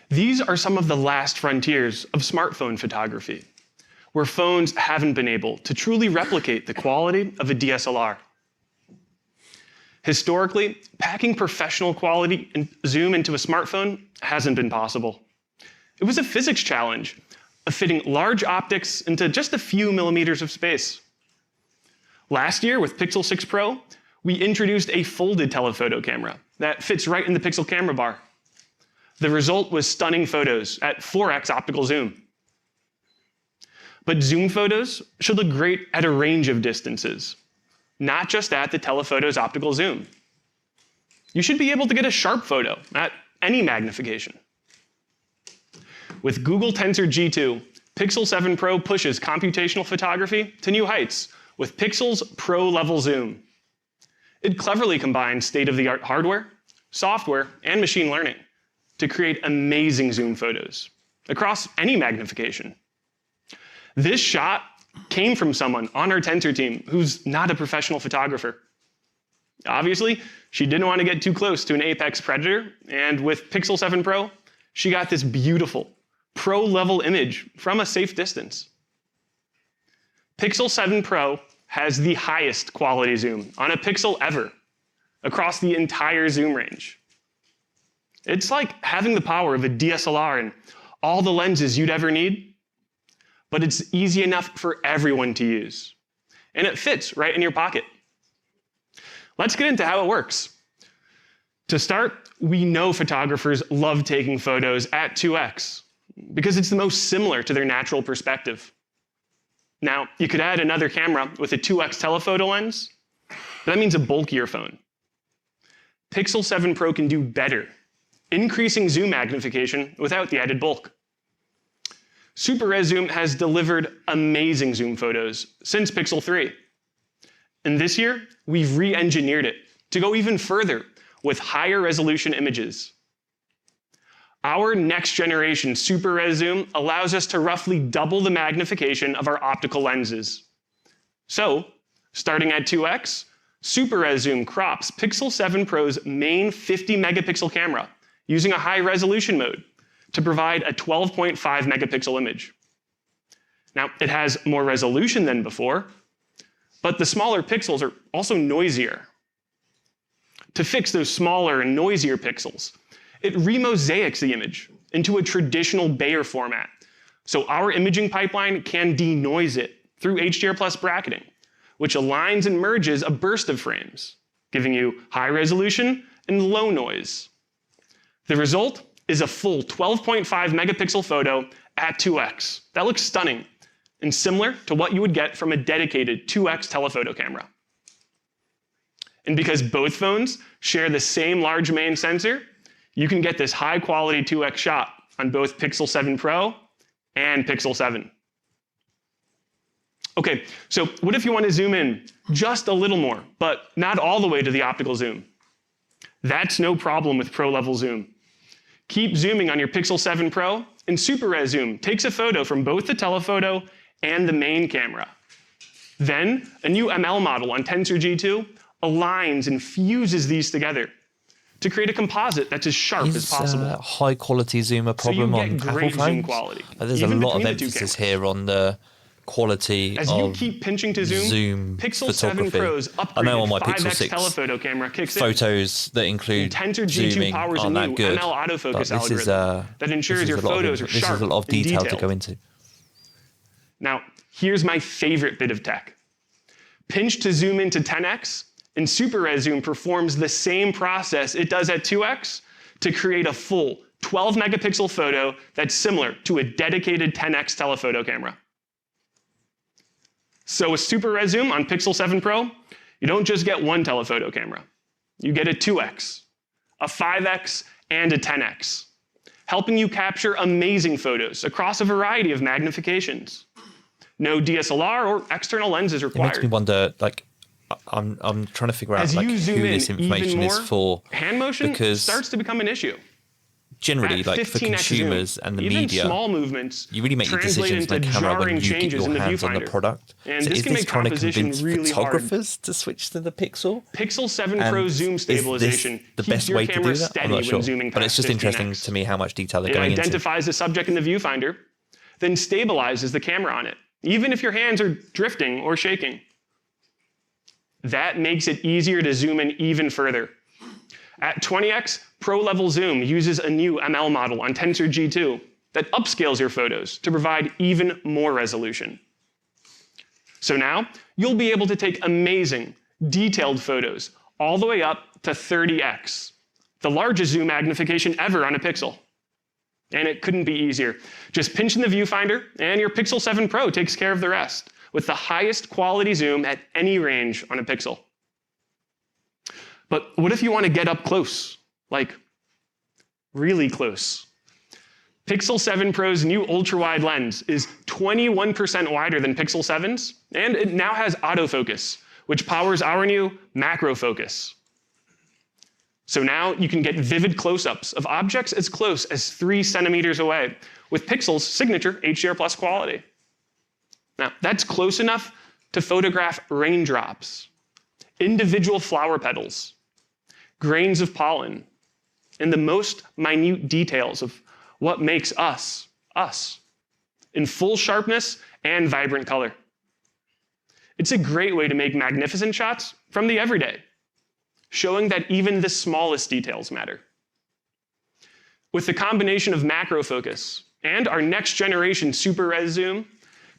These are some of the last frontiers of smartphone photography, where phones haven't been able to truly replicate the quality of a DSLR. Historically, packing professional quality and zoom into a smartphone hasn't been possible. It was a physics challenge of fitting large optics into just a few millimeters of space. Last year with Pixel 6 Pro, we introduced a folded telephoto camera that fits right in the Pixel camera bar. The result was stunning photos at 4x optical zoom. But zoom photos should look great at a range of distances, not just at the telephoto's optical zoom. You should be able to get a sharp photo at any magnification. With Google Tensor G2, Pixel 7 Pro pushes computational photography to new heights with Pixel's pro-level zoom. It cleverly combines state-of-the-art hardware, software, and machine learning to create amazing zoom photos across any magnification. This shot came from someone on our Tensor team who's not a professional photographer. Obviously, she didn't want to get too close to an apex predator, and with Pixel 7 Pro, she got this beautiful pro-level image from a safe distance. Pixel 7 Pro has the highest quality zoom on a Pixel ever across the entire zoom range. It's like having the power of a DSLR and all the lenses you'd ever need, but it's easy enough for everyone to use. And it fits right in your pocket. Let's get into how it works. To start, we know photographers love taking photos at 2x because it's the most similar to their natural perspective. Now, you could add another camera with a 2x telephoto lens, but that means a bulkier phone. Pixel 7 Pro can do better, increasing zoom magnification without the added bulk. Super Res Zoom has delivered amazing zoom photos since Pixel 3. And this year, we've re-engineered it to go even further with higher resolution images. Our next generation Super Res Zoom allows us to roughly double the magnification of our optical lenses. So, starting at 2x, Super Res Zoom crops Pixel 7 Pro's main 50 megapixel camera using a high resolution mode to provide a 12.5 megapixel image. Now, it has more resolution than before, but the smaller pixels are also noisier. To fix those smaller and noisier pixels, it remosaics the image into a traditional Bayer format, so our imaging pipeline can denoise it through HDR plus bracketing, which aligns and merges a burst of frames, giving you high resolution and low noise. The result is a full 12.5 megapixel photo at 2x. That looks stunning and similar to what you would get from a dedicated 2x telephoto camera. And because both phones share the same large main sensor, you can get this high quality 2x shot on both Pixel 7 Pro and Pixel 7. Okay, so what if you want to zoom in just a little more, but not all the way to the optical zoom? That's no problem with Pro level zoom. Keep zooming on your Pixel 7 Pro, and Super Res Zoom takes a photo from both the telephoto and the main camera. Then, a new ML model on Tensor G2 aligns and fuses these together to create a composite that's as sharp as possible. Is high quality zoom a problem on Apple phones? Quality, There's a lot of emphasis here on the quality as you keep pinching to zoom, Pixel 7 Pro's upgraded I know on my 5x Pixel 6 telephoto camera kicks photos that include Tensor G2 zooming powers aren't a that new good. ML autofocus But this algorithm that ensures your photos are sharp. This is a lot of detail to go into. Now, here's my favorite bit of tech. Pinch to zoom into 10x, and Super Res Zoom performs the same process it does at 2x to create a full 12 megapixel photo that's similar to a dedicated 10x telephoto camera. So with Super Res Zoom on Pixel 7 Pro, you don't just get one telephoto camera. You get a 2x, a 5x, and a 10x, helping you capture amazing photos across a variety of magnifications. No DSLR or external lenses required. It makes me wonder, like, I'm trying to figure out like who this information is for. Hand motion because starts to become an issue. generally, At like for 15x consumers zoom, and the even media, small movements you really make your translate decisions on into camera when jarring you get changes your in the hands on the viewfinder. product. And So this is can this make trying to composition convince really hard. photographers to switch to the Pixel? Pixel 7 And Pro zoom is this stabilization the keeps best your way to camera do that? steady I'm not sure, when zooming but it's past just interesting 15x. to me how much detail they're It going into. identifies the subject in the viewfinder, then stabilizes the camera on it, even if your hands are drifting or shaking. That makes it easier to zoom in even further. At 20x, pro-level zoom uses a new ML model on Tensor G2 that upscales your photos to provide even more resolution. So now, you'll be able to take amazing, detailed photos all the way up to 30x, the largest zoom magnification ever on a Pixel. And it couldn't be easier. Just pinch in the viewfinder, and your Pixel 7 Pro takes care of the rest, with the highest quality zoom at any range on a Pixel. But what if you want to get up close? Like, really close. Pixel 7 Pro's new ultra-wide lens is 21% wider than Pixel 7's, and it now has autofocus, which powers our new macro focus. So now you can get vivid close-ups of objects as close as 3 centimeters away with Pixel's signature HDR+ quality. Now, that's close enough to photograph raindrops, individual flower petals, grains of pollen, and the most minute details of what makes us, us, in full sharpness and vibrant color. It's a great way to make magnificent shots from the everyday, showing that even the smallest details matter. With the combination of macro focus and our next generation super res zoom,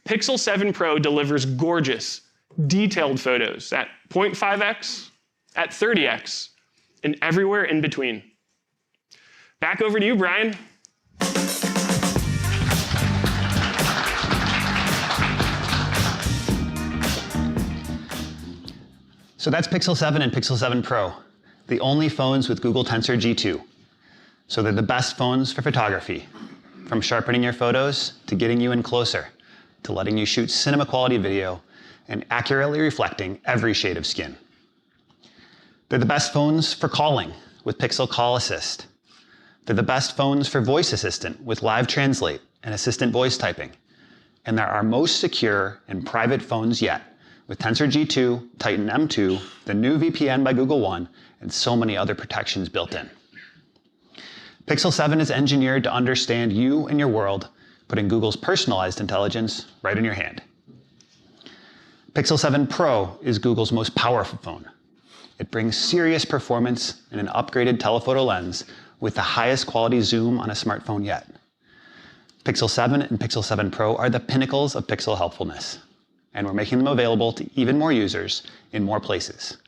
Pixel 7 Pro delivers gorgeous, detailed photos at 0.5x, at 30x, and everywhere in between. Back over to you, Brian. So that's Pixel 7 and Pixel 7 Pro, the only phones with Google Tensor G2. So they're the best phones for photography, from sharpening your photos to getting you in closer, to letting you shoot cinema quality video and accurately reflecting every shade of skin. They're the best phones for calling with Pixel Call Assist. They're the best phones for voice assistant with Live Translate and assistant voice typing. And they're our most secure and private phones yet, with Tensor G2, Titan M2, the new VPN by Google One, and so many other protections built in. Pixel 7 is engineered to understand you and your world, putting Google's personalized intelligence right in your hand. Pixel 7 Pro is Google's most powerful phone. It brings serious performance and an upgraded telephoto lens with the highest quality zoom on a smartphone yet. Pixel 7 and Pixel 7 Pro are the pinnacles of pixel helpfulness, and we're making them available to even more users in more places.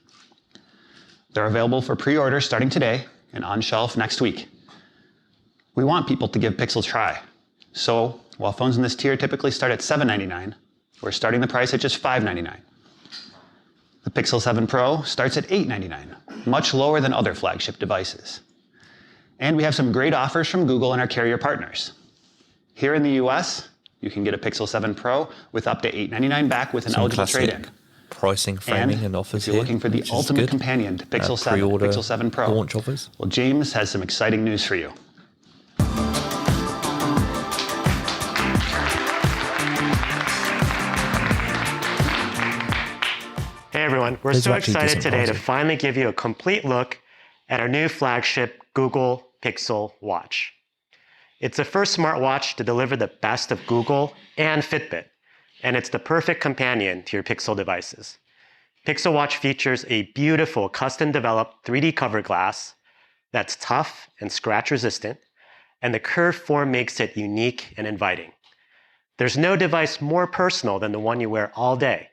They're available for pre-order starting today and on shelf next week. We want people to give Pixel a try. So while phones in this tier typically start at $799, we're starting the price at just $599. The Pixel 7 Pro starts at $899, much lower than other flagship devices. And we have some great offers from Google and our carrier partners. Here in the US, you can get a Pixel 7 Pro with up to $899 back with an eligible trade-in. Pricing, framing, and offers if you're looking for the ultimate companion to Pixel 7, Pixel 7 Pro, launch offers. Well, James has some exciting news for you. Hey everyone, we're so excited today to finally give you a complete look at our new flagship Google Pixel Watch. It's the first smartwatch to deliver the best of Google and Fitbit, and it's the perfect companion to your Pixel devices. Pixel Watch features a beautiful custom-developed 3D cover glass that's tough and scratch-resistant, and the curved form makes it unique and inviting. There's no device more personal than the one you wear all day,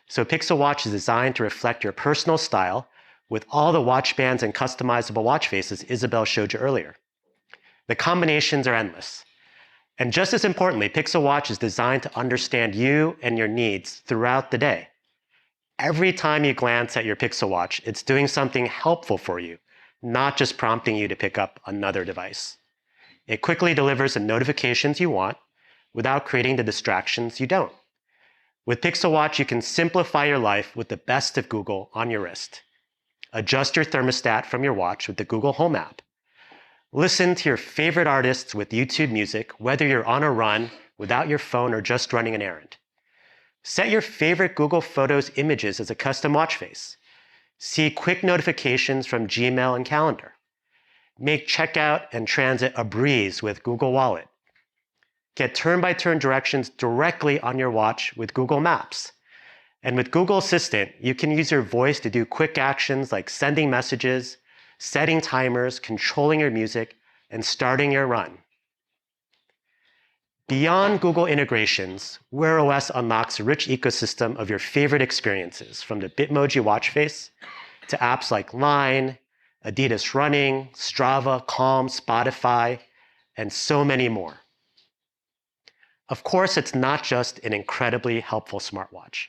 so Pixel Watch is designed to reflect your personal style with all the watch bands and customizable watch faces Isabel showed you earlier. The combinations are endless. And just as importantly, Pixel Watch is designed to understand you and your needs throughout the day. Every time you glance at your Pixel Watch, it's doing something helpful for you, not just prompting you to pick up another device. It quickly delivers the notifications you want without creating the distractions you don't. With Pixel Watch, you can simplify your life with the best of Google on your wrist. Adjust your thermostat from your watch with the Google Home app. Listen to your favorite artists with YouTube Music, whether you're on a run, without your phone, or just running an errand. Set your favorite Google Photos images as a custom watch face. See quick notifications from Gmail and Calendar. Make checkout and transit a breeze with Google Wallet. Get turn-by-turn directions directly on your watch with Google Maps. And with Google Assistant, you can use your voice to do quick actions like sending messages, setting timers, controlling your music, and starting your run. Beyond Google integrations, Wear OS unlocks a rich ecosystem of your favorite experiences, from the Bitmoji watch face to apps like Line, Adidas Running, Strava, Calm, Spotify, and so many more. Of course, it's not just an incredibly helpful smartwatch.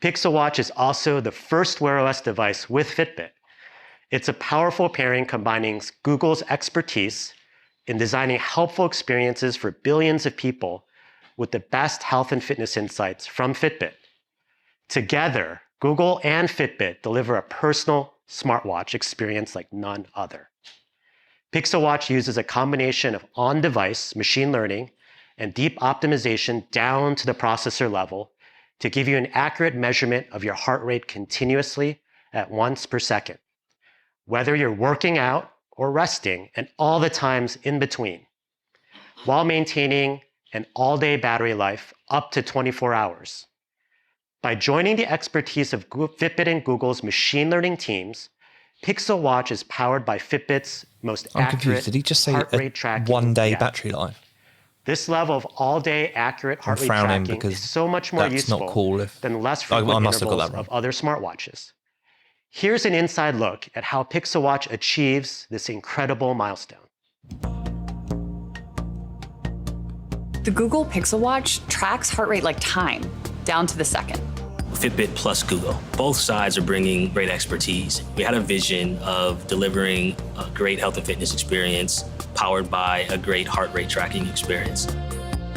Pixel Watch is also the first Wear OS device with Fitbit. It's a powerful pairing combining Google's expertise in designing helpful experiences for billions of people with the best health and fitness insights from Fitbit. Together, Google and Fitbit deliver a personal smartwatch experience like none other. Pixel Watch uses a combination of on-device machine learning and deep optimization down to the processor level to give you an accurate measurement of your heart rate continuously at once per second, whether you're working out or resting, and all the times in between, while maintaining an all-day battery life up to 24 hours. By joining the expertise of Fitbit and Google's machine learning teams, Pixel Watch is powered by Fitbit's most accurate Did he just say heart rate tracking. one-day battery life? This level of all-day accurate heart rate tracking is so much more useful than less frequent intervals of other smartwatches. Here's an inside look at how Pixel Watch achieves this incredible milestone. The Google Pixel Watch tracks heart rate like time, down to the second. Fitbit plus Google. Both sides are bringing great expertise. We had a vision of delivering a great health and fitness experience powered by a great heart rate tracking experience.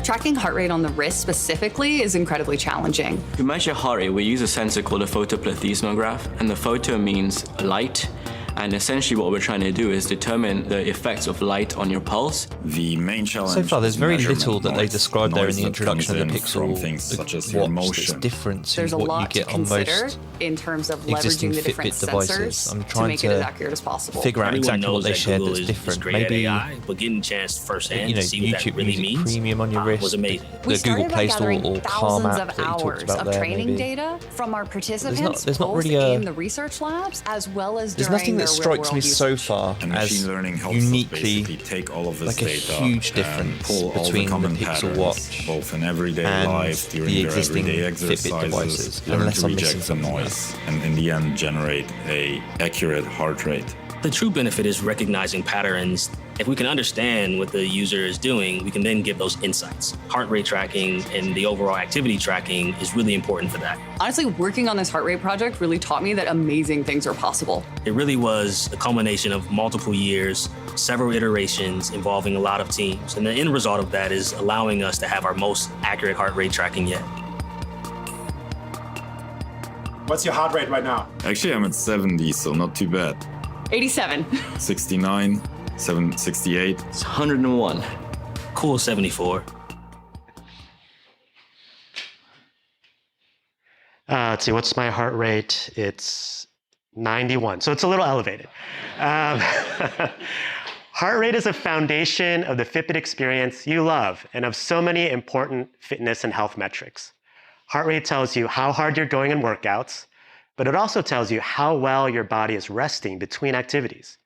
Tracking heart rate on the wrist specifically is incredibly challenging. To measure heart rate, we use a sensor called a photoplethysmograph, and the photo means light. And essentially what we're trying to do is determine the effects of light on your pulse. The main challenge so far, there's very little that they describe there in the that introduction of the comes in Pixel from things such as watch your motion. that's different to There's a what you lot to get on consider most in terms of existing leveraging the different Fitbit devices. sensors I'm to trying make it as accurate as possible. figure out Everyone exactly what knows they that shared Google that's is different. great at Maybe AI, but getting a chance firsthand to see what that YouTube really Music means Premium on your wrist, was amazing. We the Google started Play by Store gathering or Calm thousands app of that you talked hours about of there. training Maybe. data from our participants there's not both really in the research labs as well as There's during nothing that their strikes me real-world so usage. far And as machine learning helps uniquely us basically take all of this like a data huge and difference pull all between the common the Pixel patterns, Watch both in everyday and life, during the their existing everyday Fitbit exercises, devices, learn unless to I'm missing reject the something noise, and in the end generate a accurate heart rate. The true benefit is recognizing patterns. If we can understand what the user is doing, we can then give those insights. Heart rate tracking and the overall activity tracking is really important for that. Honestly, working on this heart rate project really taught me that amazing things are possible. It really was a culmination of multiple years, several iterations involving a lot of teams. And the end result of that is allowing us to have our most accurate heart rate tracking yet. What's your heart rate right now? Actually, I'm at 70, so not too bad. 87. 69, 768. It's 101. Cool 74. Let's see, what's my heart rate? It's 91, so it's a little elevated. Heart rate is a foundation of the Fitbit experience you love and of so many important fitness and health metrics. Heart rate tells you how hard you're going in workouts, but it also tells you how well your body is resting between activities.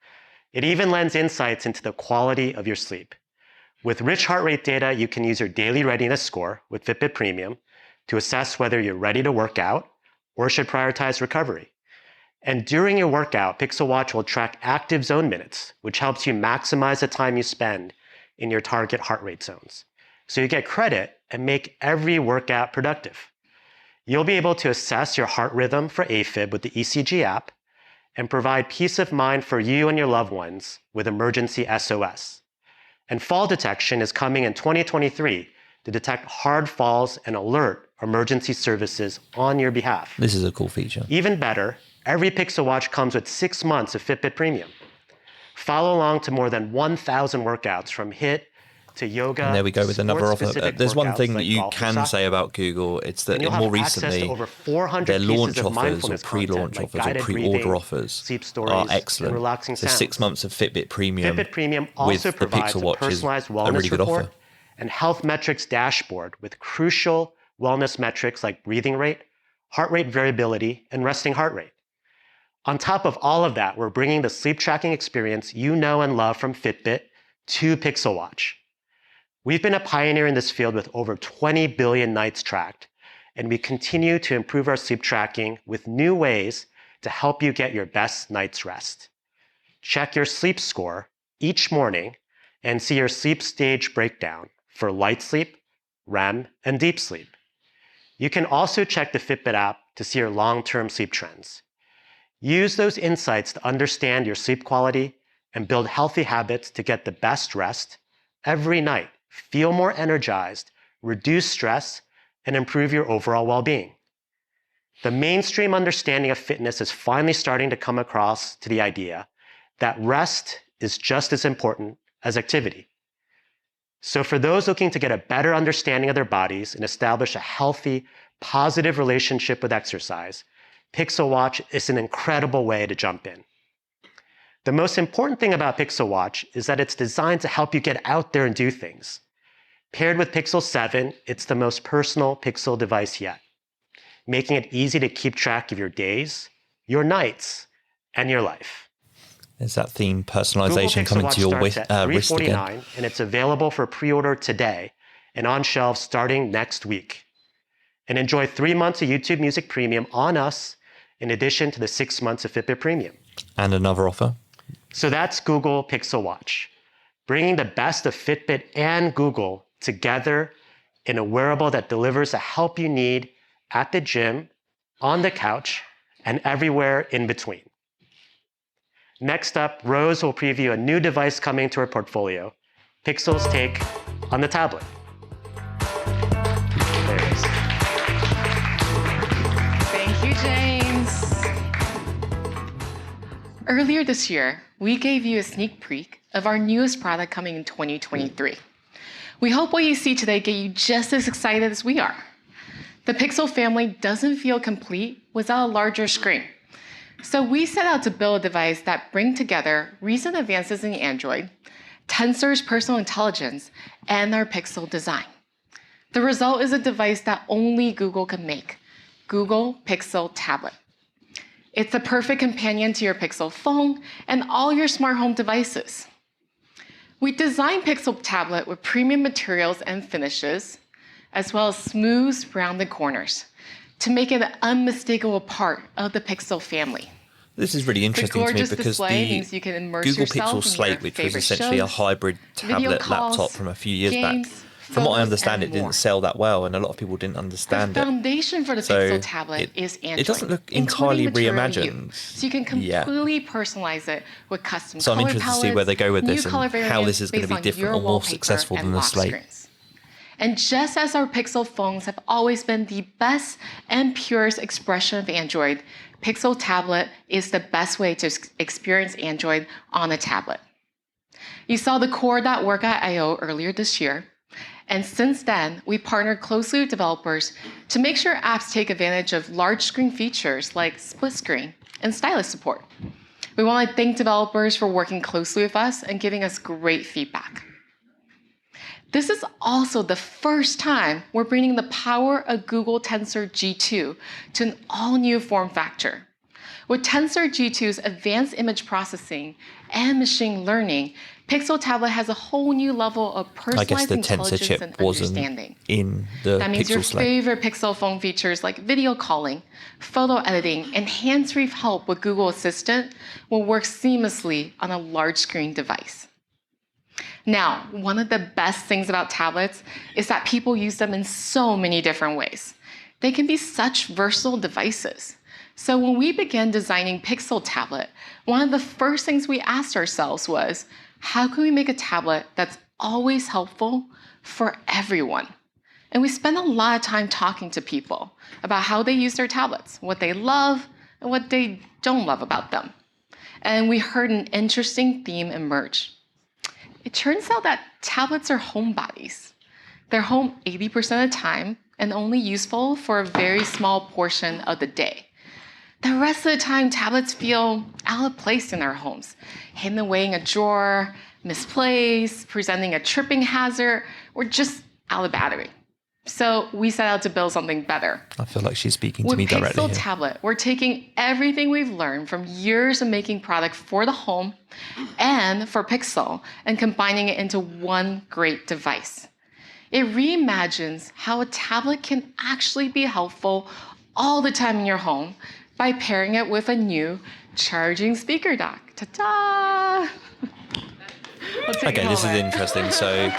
It even lends insights into the quality of your sleep. With rich heart rate data, you can use your daily readiness score with Fitbit Premium to assess whether you're ready to work out or should prioritize recovery. And during your workout, Pixel Watch will track active zone minutes, which helps you maximize the time you spend in your target heart rate zones. So you get credit and make every workout productive. You'll be able to assess your heart rhythm for AFib with the ECG app and provide peace of mind for you and your loved ones with emergency SOS. And fall detection is coming in 2023 to detect hard falls and alert emergency services on your behalf. This is a cool feature. Even better, every Pixel Watch comes with 6 months of Fitbit Premium. Follow along to more than 1,000 workouts from HIIT to yoga. And there we go with another offer. There's one thing that you can say about Google. It's that more recently, their launch offers or pre-launch offers or pre-order offers are excellent. So 6 months of Fitbit Premium with the Pixel Watch is a really good offer. And health metrics dashboard with crucial wellness metrics like breathing rate, heart rate variability, and resting heart rate. On top of all of that, we're bringing the sleep tracking experience you know and love from Fitbit to Pixel Watch. We've been a pioneer in this field with over 20 billion nights tracked, and we continue to improve our sleep tracking with new ways to help you get your best night's rest. Check your sleep score each morning and see your sleep stage breakdown for light sleep, REM, and deep sleep. You can also check the Fitbit app to see your long-term sleep trends. Use those insights to understand your sleep quality and build healthy habits to get the best rest every night, feel more energized, reduce stress, and improve your overall well-being. The mainstream understanding of fitness is finally starting to come across to the idea that rest is just as important as activity. So for those looking to get a better understanding of their bodies and establish a healthy, positive relationship with exercise, Pixel Watch is an incredible way to jump in. The most important thing about Pixel Watch is that it's designed to help you get out there and do things. Paired with Pixel 7, it's the most personal Pixel device yet, making it easy to keep track of your days, your nights, and your life. There's that theme personalization coming to your wrist again. And it's available for pre-order today and on shelves starting next week. And enjoy 3 months of YouTube Music Premium on us, in addition to the 6 months of Fitbit Premium. And another offer. So that's Google Pixel Watch, bringing the best of Fitbit and Google together in a wearable that delivers the help you need at the gym, on the couch, and everywhere in between. Next up, Rose will preview a new device coming to our portfolio, Pixel's take on the tablet. There it is. Thank you, James. Earlier this year, we gave you a sneak peek of our newest product coming in 2023. We hope what you see today get you just as excited as we are. The Pixel family doesn't feel complete without a larger screen. So we set out to build a device that brings together recent advances in Android, Tensor's personal intelligence, and our Pixel design. The result is a device that only Google can make, Google Pixel Tablet. It's the perfect companion to your Pixel phone and all your smart home devices. We designed Pixel Tablet with premium materials and finishes, as well as smooth, rounded corners, to make it an unmistakable part of the Pixel family. This is really interesting to me because the Google Pixel Slate, which was essentially a hybrid tablet laptop from a few years back, from what I understand, it didn't sell that well, and a lot of people didn't understand it. The foundation for the Pixel tablet is Android. It doesn't look entirely reimagined. So you can completely personalize it with custom So I'm color interested to see where they go with this and how this is going to be based on different your or more wallpaper successful and than the lock Slate. screens. And just as our Pixel phones have always been the best and purest expression of Android, Pixel Tablet is the best way to experience Android on a tablet. You saw the core.work at I/O earlier this year, and since then, we partnered closely with developers to make sure apps take advantage of large screen features like split screen and stylus support. We want to thank developers for working closely with us and giving us great feedback. This is also the first time we're bringing the power of Google Tensor G2 to an all-new form factor. With Tensor G2's advanced image processing and machine learning, Pixel Tablet has a whole new level of personalized intelligence and understanding. In the that means Pixel your Slate. favorite Pixel phone features like video calling, photo editing, and hands-free help with Google Assistant will work seamlessly on a large screen device. Now, one of the best things about tablets is that people use them in so many different ways. They can be such versatile devices. So when we began designing Pixel Tablet, one of the first things we asked ourselves was, how can we make a tablet that's always helpful for everyone? And we spent a lot of time talking to people about how they use their tablets, what they love and what they don't love about them. and we heard an interesting theme emerge. It turns out that tablets are homebodies. They're home 80% of the time and only useful for a very small portion of the day. The rest of the time, tablets feel out of place in our homes, hidden away in a drawer, misplaced, presenting a tripping hazard, or just out of battery. So we set out to build something better. I feel like she's speaking to me directly With here. Pixel Tablet, we're taking everything we've learned from years of making products for the home and for Pixel and combining it into one great device. It reimagines how a tablet can actually be helpful all the time in your home by pairing it with a new charging speaker dock. Ta-da! Okay, this is interesting. So,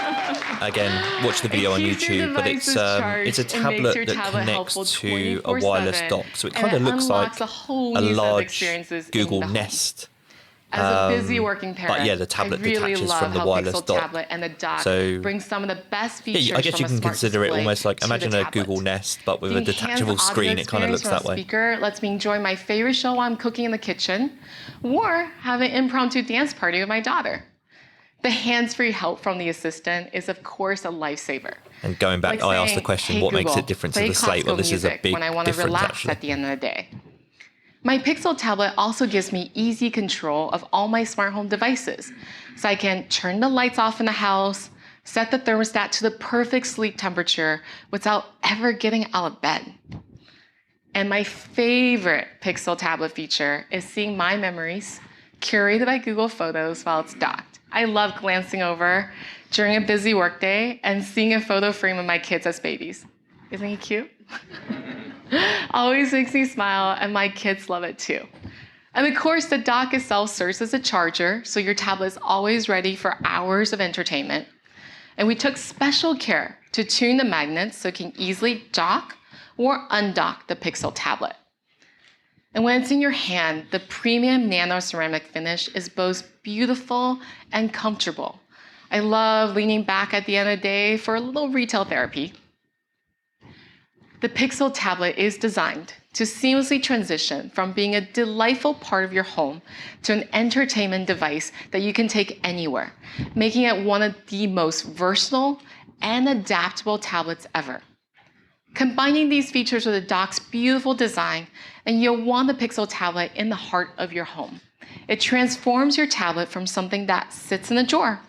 again, watch the video on YouTube, but it's a tablet that connects to a wireless dock. So it kind of looks like a large Google Nest. As a busy working parent, but yeah, the tablet I really detaches love from the how wireless Pixel dock. Tablet and the dock So bring some of the best features yeah, I guess you from a can smart consider it display almost like, to imagine the a tablet. Google Nest, but with The a detachable enhanced screen. audio It kind of looks experience that from a way. Speaker lets me enjoy my favorite show while I'm cooking in the kitchen, or have an impromptu dance party with my daughter. The hands-free help from the assistant is, of course, a lifesaver. And going back, Like I asked the saying, question, "Hey, what makes Google, it different to play the Slate? Well, classical this is a music big when I want to difference, relax actually. at the end of the day." My Pixel tablet also gives me easy control of all my smart home devices. So I can turn the lights off in the house, set the thermostat to the perfect sleep temperature without ever getting out of bed. And my favorite Pixel tablet feature is seeing my memories curated by Google Photos while it's docked. I love glancing over during a busy workday and seeing a photo frame of my kids as babies. Isn't he cute? Always makes me smile, and my kids love it too. And of course, the dock itself serves as a charger, so your tablet is always ready for hours of entertainment. And we took special care to tune the magnets so it can easily dock or undock the Pixel tablet. And when it's in your hand, the premium Nano ceramic finish is both beautiful and comfortable. I love leaning back at the end of the day for a little retail therapy. The Pixel tablet is designed to seamlessly transition from being a delightful part of your home to an entertainment device that you can take anywhere, making it one of the most versatile and adaptable tablets ever. Combining these features with the dock's beautiful design, and you'll want the Pixel tablet in the heart of your home. It transforms your tablet from something that sits in a drawer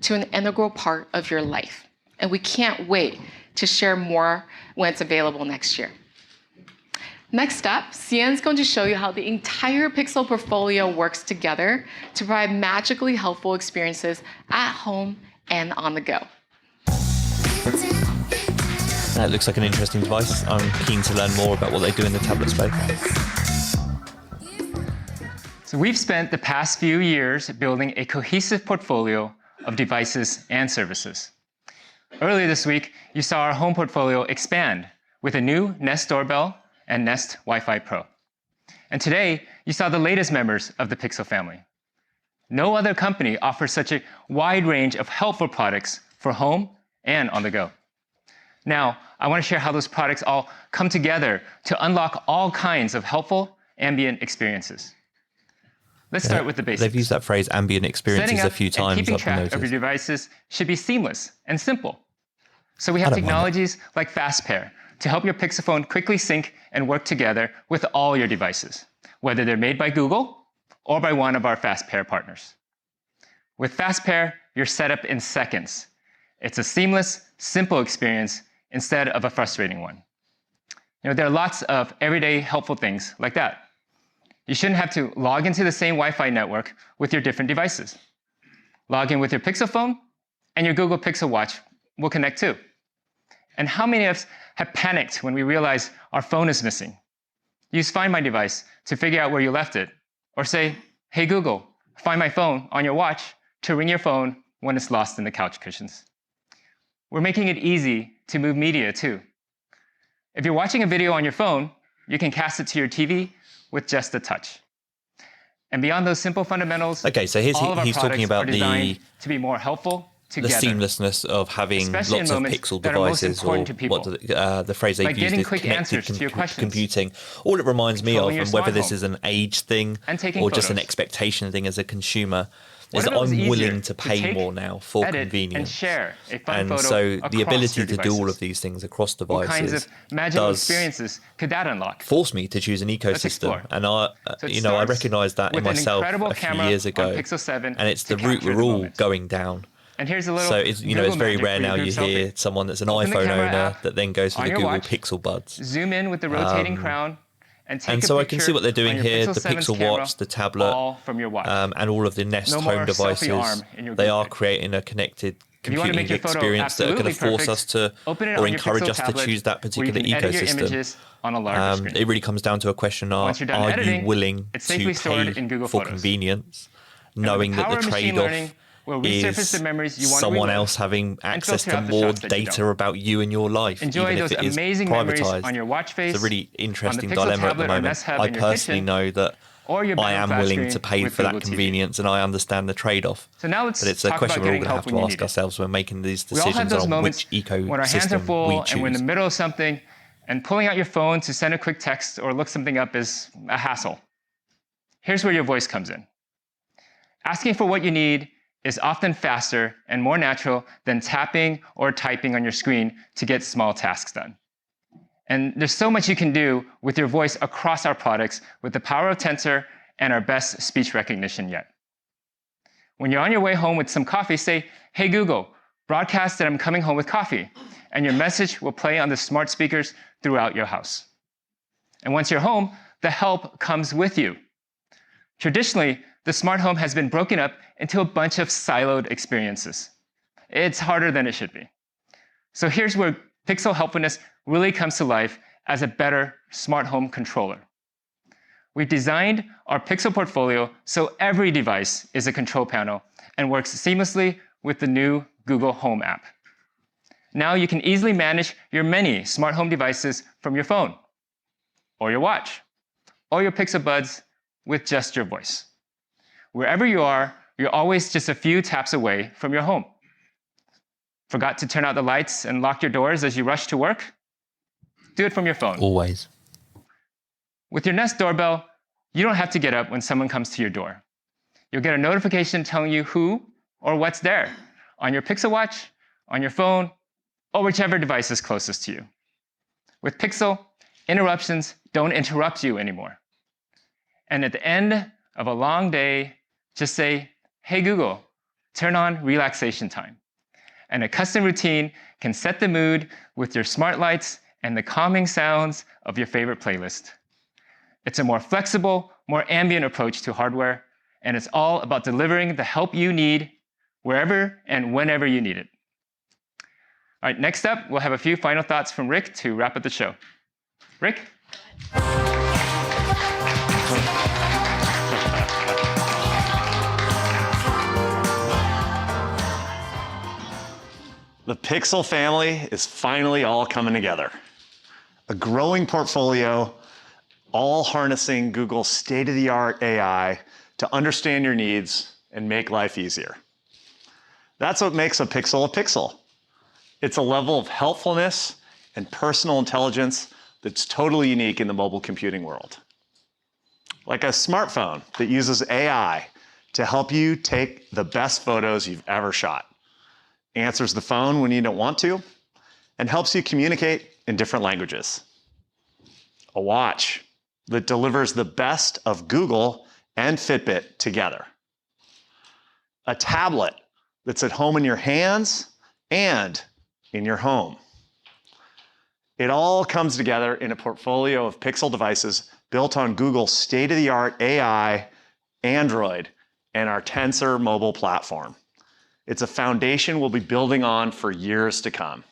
to an integral part of your life. And we can't wait to share more when it's available next year. Next up, Cian's going to show you how the entire Pixel portfolio works together to provide magically helpful experiences at home and on the go. That looks like an interesting device. I'm keen to learn more about what they do in the tablet space. So we've spent the past few years building a cohesive portfolio of devices and services. Earlier this week, you saw our home portfolio expand with a new Nest Doorbell and Nest Wi-Fi Pro. And today, you saw the latest members of the Pixel family. No other company offers such a wide range of helpful products for home and on the go. Now, I want to share how those products all come together to unlock all kinds of helpful ambient experiences. Let's start with the basics. They've used that phrase ambient experiences a few times. Keeping track of your devices should be seamless and simple. So we have technologies like Fast Pair to help your Pixel phone quickly sync and work together with all your devices, whether they're made by Google or by one of our Fast Pair partners. With Fast Pair, you're set up in seconds. It's a seamless, simple experience instead of a frustrating one. There are lots of everyday helpful things like that. You shouldn't have to log into the same Wi-Fi network with your different devices. Log in with your Pixel phone, and your Google Pixel Watch will connect too. And how many of us have panicked when we realize our phone is missing? Use Find My Device to figure out where you left it. Or say, hey Google, find my phone on your watch to ring your phone when it's lost in the couch cushions. We're making it easy to move media too. If you're watching a video on your phone, you can cast it to your TV with just a touch. And beyond those simple fundamentals, okay, so he's talking about to be more helpful together. seamlessness of having Especially in lots of moments Pixel that are most devices, or important to people. the phrase they've Like used getting is quick connected answers to your questions. computing. All it reminds me of, Controlling your and whether smart this home. is an age thing And taking or just an photos. expectation thing as a consumer, What is if that it was I'm easier willing to pay take, more now for edit, convenience. and share a fun And photo so the across ability your to do all devices? of these things across What kinds devices of magical does experiences could that unlock? force me to choose an ecosystem. explore. And So it I starts recognized that in with an myself incredible a few camera years on ago. Pixel 7 And it's to the route capture we're the all moment. going down. And here's a little So it's Google it's very magic rare for your now group you selfie. hear someone that's an Open the iPhone camera owner app that then goes for on the your Google watch, Pixel Buds. Zoom in with the rotating crown, and take And a so I picture can see what they're doing on your here, Pixel the 7's Pixel camera, Watch, the tablet, all from your watch. and all of the Nest No more home selfie devices. arm in your They group are pic. creating a connected If you want to make computing your photo experience that are going to absolutely force us perfect, to, open it or on your encourage Pixel us to tablet, choose that where you particular can edit your ecosystem. images on a larger screen. It really comes down to a question of, Once you're done are editing, you willing it's to safely stored pay in Google for Photos. convenience, And with knowing the that power the of machine learning, trade-off we'll resurface is the memories you want to someone relive else having and access filter to out the more shots that you data don't. about you and your life, Enjoy even those if it is amazing memories privatized. on your watch face, It's a really interesting on the Pixel dilemma at the tablet or moment. Nest Hub I in your personally kitchen, know that or your I bedroom am flat willing screen to pay with for that Google TV. convenience, and I understand the trade-off. So now let's But it's a talk question about we're all getting going to help have when to you ask need it. ourselves when making these We all have decisions those on moments which when our hands are ecosystem we full and we're in the choose. middle of something, and pulling out your phone to send a quick text or look something up is a hassle. Here's where your voice comes in. Asking for what you need is often faster and more natural than tapping or typing on your screen to get small tasks done. And there's so much you can do with your voice across our products with the power of Tensor and our best speech recognition yet. When you're on your way home with some coffee, say, "Hey Google, broadcast that I'm coming home with coffee," and your message will play on the smart speakers throughout your house. And once you're home, the help comes with you. Traditionally, the smart home has been broken up into a bunch of siloed experiences. It's harder than it should be. So here's where Pixel helpfulness really comes to life as a better smart home controller. We've designed our Pixel portfolio so every device is a control panel and works seamlessly with the new Google Home app. Now you can easily manage your many smart home devices from your phone, or your watch, or your Pixel Buds with just your voice. Wherever you are, you're always just a few taps away from your home. Forgot to turn out the lights and lock your doors as you rush to work? Do it from your phone. Always. With your Nest doorbell, you don't have to get up when someone comes to your door. You'll get a notification telling you who or what's there on your Pixel Watch, on your phone, or whichever device is closest to you. With Pixel, interruptions don't interrupt you anymore. And at the end of a long day, just say, "Hey Google, turn on relaxation time." And a custom routine can set the mood with your smart lights and the calming sounds of your favorite playlist. It's a more flexible, more ambient approach to hardware, and it's all about delivering the help you need wherever and whenever you need it. All right, next up, we'll have a few final thoughts from Rick to wrap up the show. Rick? The Pixel family is finally all coming together. A growing portfolio, all harnessing Google's state-of-the-art AI to understand your needs and make life easier. That's what makes a Pixel. It's a level of helpfulness and personal intelligence that's totally unique in the mobile computing world. Like a smartphone that uses AI to help you take the best photos you've ever shot, answers the phone when you don't want to, and helps you communicate in different languages. A watch that delivers the best of Google and Fitbit together. A tablet that's at home in your hands and in your home. It all comes together in a portfolio of Pixel devices built on Google's state-of-the-art AI, Android, and our Tensor mobile platform. It's a foundation we'll be building on for years to come.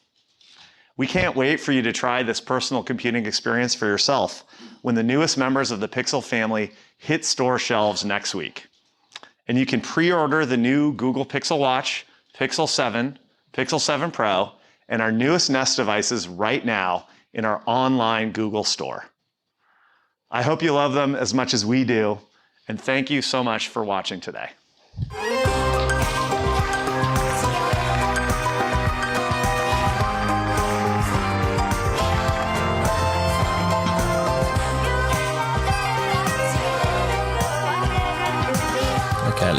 We can't wait for you to try this personal computing experience for yourself when the newest members of the Pixel family hit store shelves next week. And you can pre-order the new Google Pixel Watch, Pixel 7, Pixel 7 Pro, and our newest Nest devices right now in our online Google store. I hope you love them as much as we do, and thank you so much for watching today.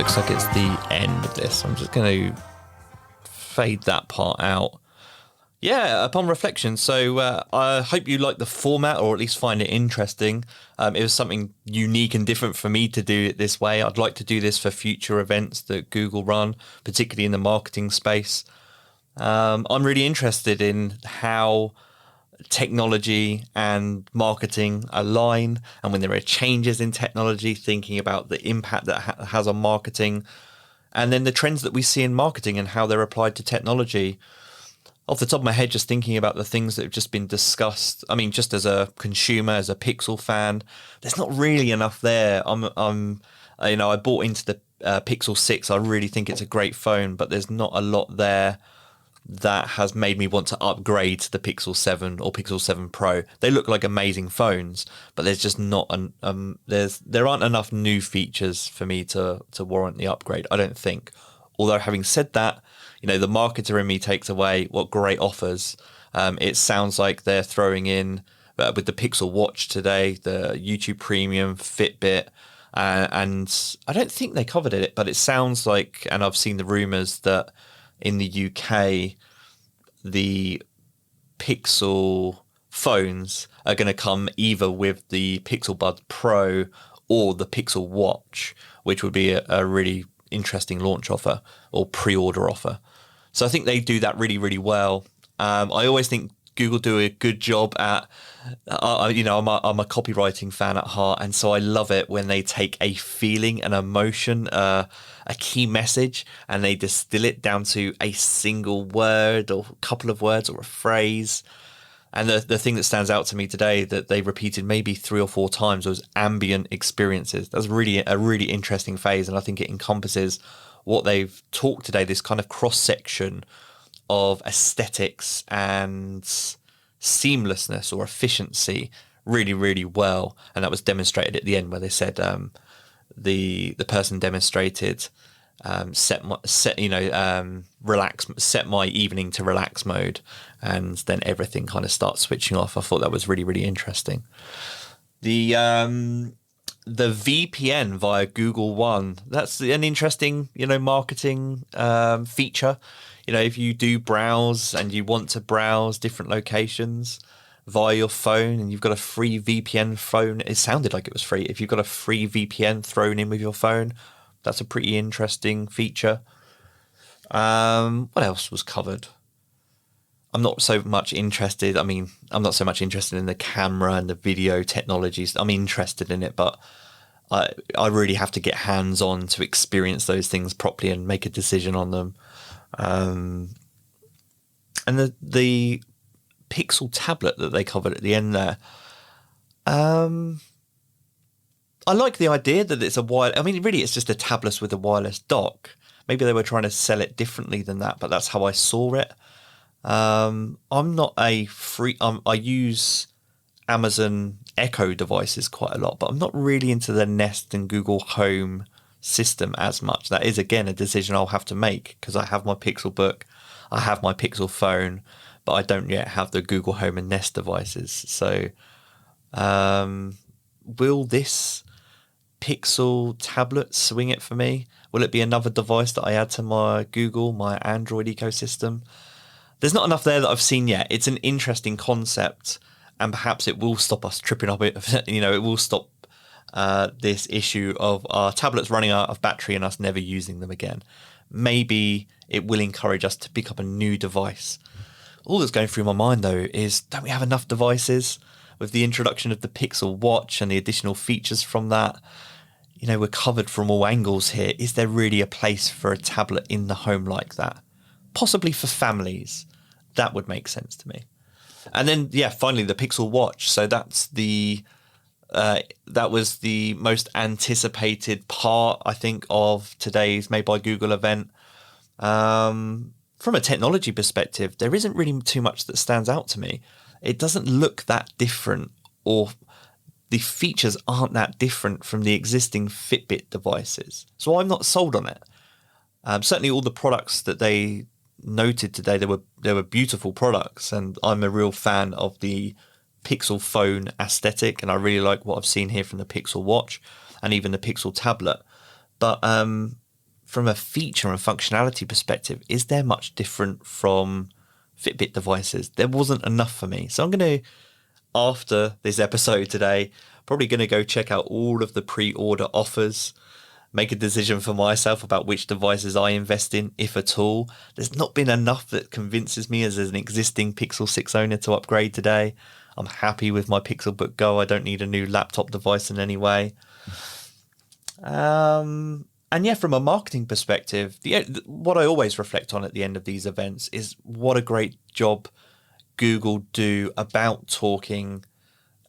looks like it's the end of this. I'm just going to fade that part out. Yeah, upon reflection. So I hope you like the format, or at least find it interesting. It was something unique and different for me to do it this way. I'd like to do this for future events that Google run, particularly in the marketing space. I'm really interested in how technology and marketing align, and when there are changes in technology, thinking about the impact that has on marketing, and then the trends that we see in marketing and how they're applied to technology. Off the top of my head, just thinking about the things that have just been discussed. I mean, just as a consumer, as a Pixel fan, there's not really enough there. I bought into the Pixel 6. I really think it's a great phone, but there's not a lot there that has made me want to upgrade to the Pixel 7 or Pixel 7 Pro. They look like amazing phones, but there's just not there aren't enough new features for me to warrant the upgrade, I don't think. Although having said that, the marketer in me takes away what great offers. It sounds like they're throwing in with the Pixel Watch today, the YouTube Premium, Fitbit, and I don't think they covered it, but it sounds like, and I've seen the rumours that in the UK, the Pixel phones are going to come either with the Pixel Buds Pro or the Pixel Watch, which would be a really interesting launch offer or pre-order offer. So I think they do that really, really well. I always think Google do a good job at, I'm a copywriting fan at heart, and so I love it when they take a feeling, an emotion, a key message, and they distill it down to a single word or a couple of words or a phrase. And the thing that stands out to me today that they repeated maybe 3 or 4 times was ambient experiences. That's really a really interesting phase, and I think it encompasses what they've talked today, this kind of cross-section of aesthetics and seamlessness or efficiency really, really well. And that was demonstrated at the end where they said the person demonstrated set my evening to relax mode, and then everything kind of starts switching off. I thought that was really, really interesting. The VPN via Google One, that's an interesting, marketing feature. If you do browse and you want to browse different locations via your phone and you've got a free VPN phone, it sounded like it was free. If you've got a free VPN thrown in with your phone, that's a pretty interesting feature. What else was covered? I'm not so much interested. I'm not so much interested in the camera and the video technologies. I'm interested in it, but I really have to get hands-on to experience those things properly and make a decision on them. And the Pixel tablet that they covered at the end there, I like the idea that it's really it's just a tablet with a wireless dock. Maybe they were trying to sell it differently than that, but that's how I saw it. I'm not a freak. I use Amazon Echo devices quite a lot, but I'm not really into the Nest and Google Home system as much. That is, again, a decision I'll have to make because I have my Pixel Book, I have my Pixel phone, but I don't yet have the Google Home and Nest devices. So will this Pixel tablet swing it for me? Will it be another device that I add to my Android ecosystem? There's not enough there that I've seen yet. It's an interesting concept, and perhaps it will stop us tripping up. It will stop this issue of our tablets running out of battery and us never using them again. Maybe it will encourage us to pick up a new device. All that's going through my mind, though, is don't we have enough devices? With the introduction of the Pixel Watch and the additional features from that, we're covered from all angles here. Is there really a place for a tablet in the home like that? Possibly for families. That would make sense to me. And then, finally, the Pixel Watch. So that's that was the most anticipated part, I think, of today's Made by Google event. From a technology perspective, there isn't really too much that stands out to me. It doesn't look that different, or the features aren't that different from the existing Fitbit devices. So I'm not sold on it. Certainly all the products that they noted today, they were beautiful products, and I'm a real fan of the Pixel phone aesthetic, and I really like what I've seen here from the Pixel Watch and even the Pixel tablet. But from a feature and functionality perspective, is there much different from Fitbit devices? There wasn't enough for me. So I'm going to, after this episode today, probably going to go check out all of the pre-order offers, make a decision for myself about which devices I invest in, if at all. There's not been enough that convinces me as an existing Pixel 6 owner to upgrade today. I'm happy with my Pixelbook Go. I don't need a new laptop device in any way. And yeah, from a marketing perspective, what I always reflect on at the end of these events is what a great job Google do about talking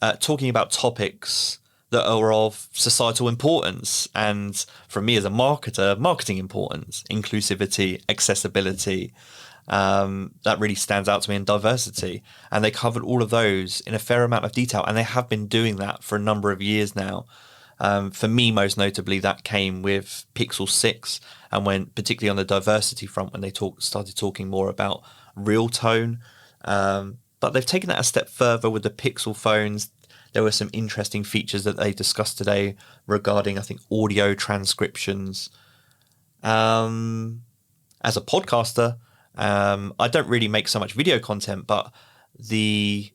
about topics that are of societal importance, and for me as a marketer, marketing importance, inclusivity, accessibility. That really stands out to me, in diversity. And they covered all of those in a fair amount of detail, and they have been doing that for a number of years now. For me, most notably, that came with Pixel 6, and when, particularly on the diversity front, when they started talking more about real tone. But they've taken that a step further with the Pixel phones. There were some interesting features that they discussed today regarding, I think, audio transcriptions. As a podcaster, I don't really make so much video content, but the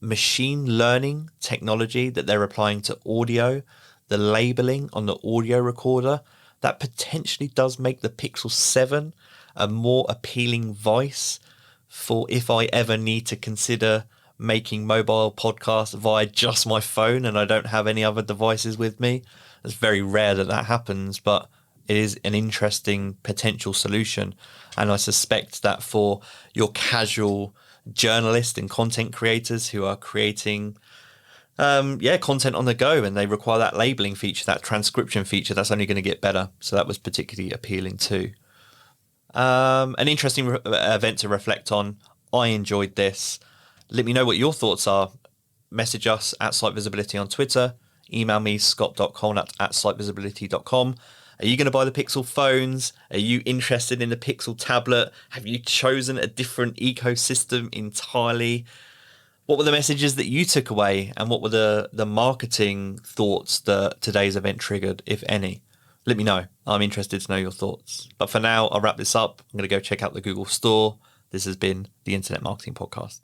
machine learning technology that they're applying to audio, the labeling on the audio recorder, that potentially does make the Pixel 7 a more appealing voice for if I ever need to consider making mobile podcasts via just my phone and I don't have any other devices with me. It's very rare that happens, but it is an interesting potential solution. And I suspect that for your casual journalists and content creators who are creating content on the go, and they require that labeling feature, that transcription feature, that's only going to get better. So that was particularly appealing too. An interesting event to reflect on. I enjoyed this. Let me know what your thoughts are. Message us at Slight Visibility on Twitter. Email me, scott.coln@slightVisibility.com. Are you going to buy the Pixel phones? Are you interested in the Pixel tablet? Have you chosen a different ecosystem entirely? What were the messages that you took away, and what were the marketing thoughts that today's event triggered, if any? Let me know. I'm interested to know your thoughts. But for now, I'll wrap this up. I'm going to go check out the Google Store. This has been the Internet Marketing Podcast.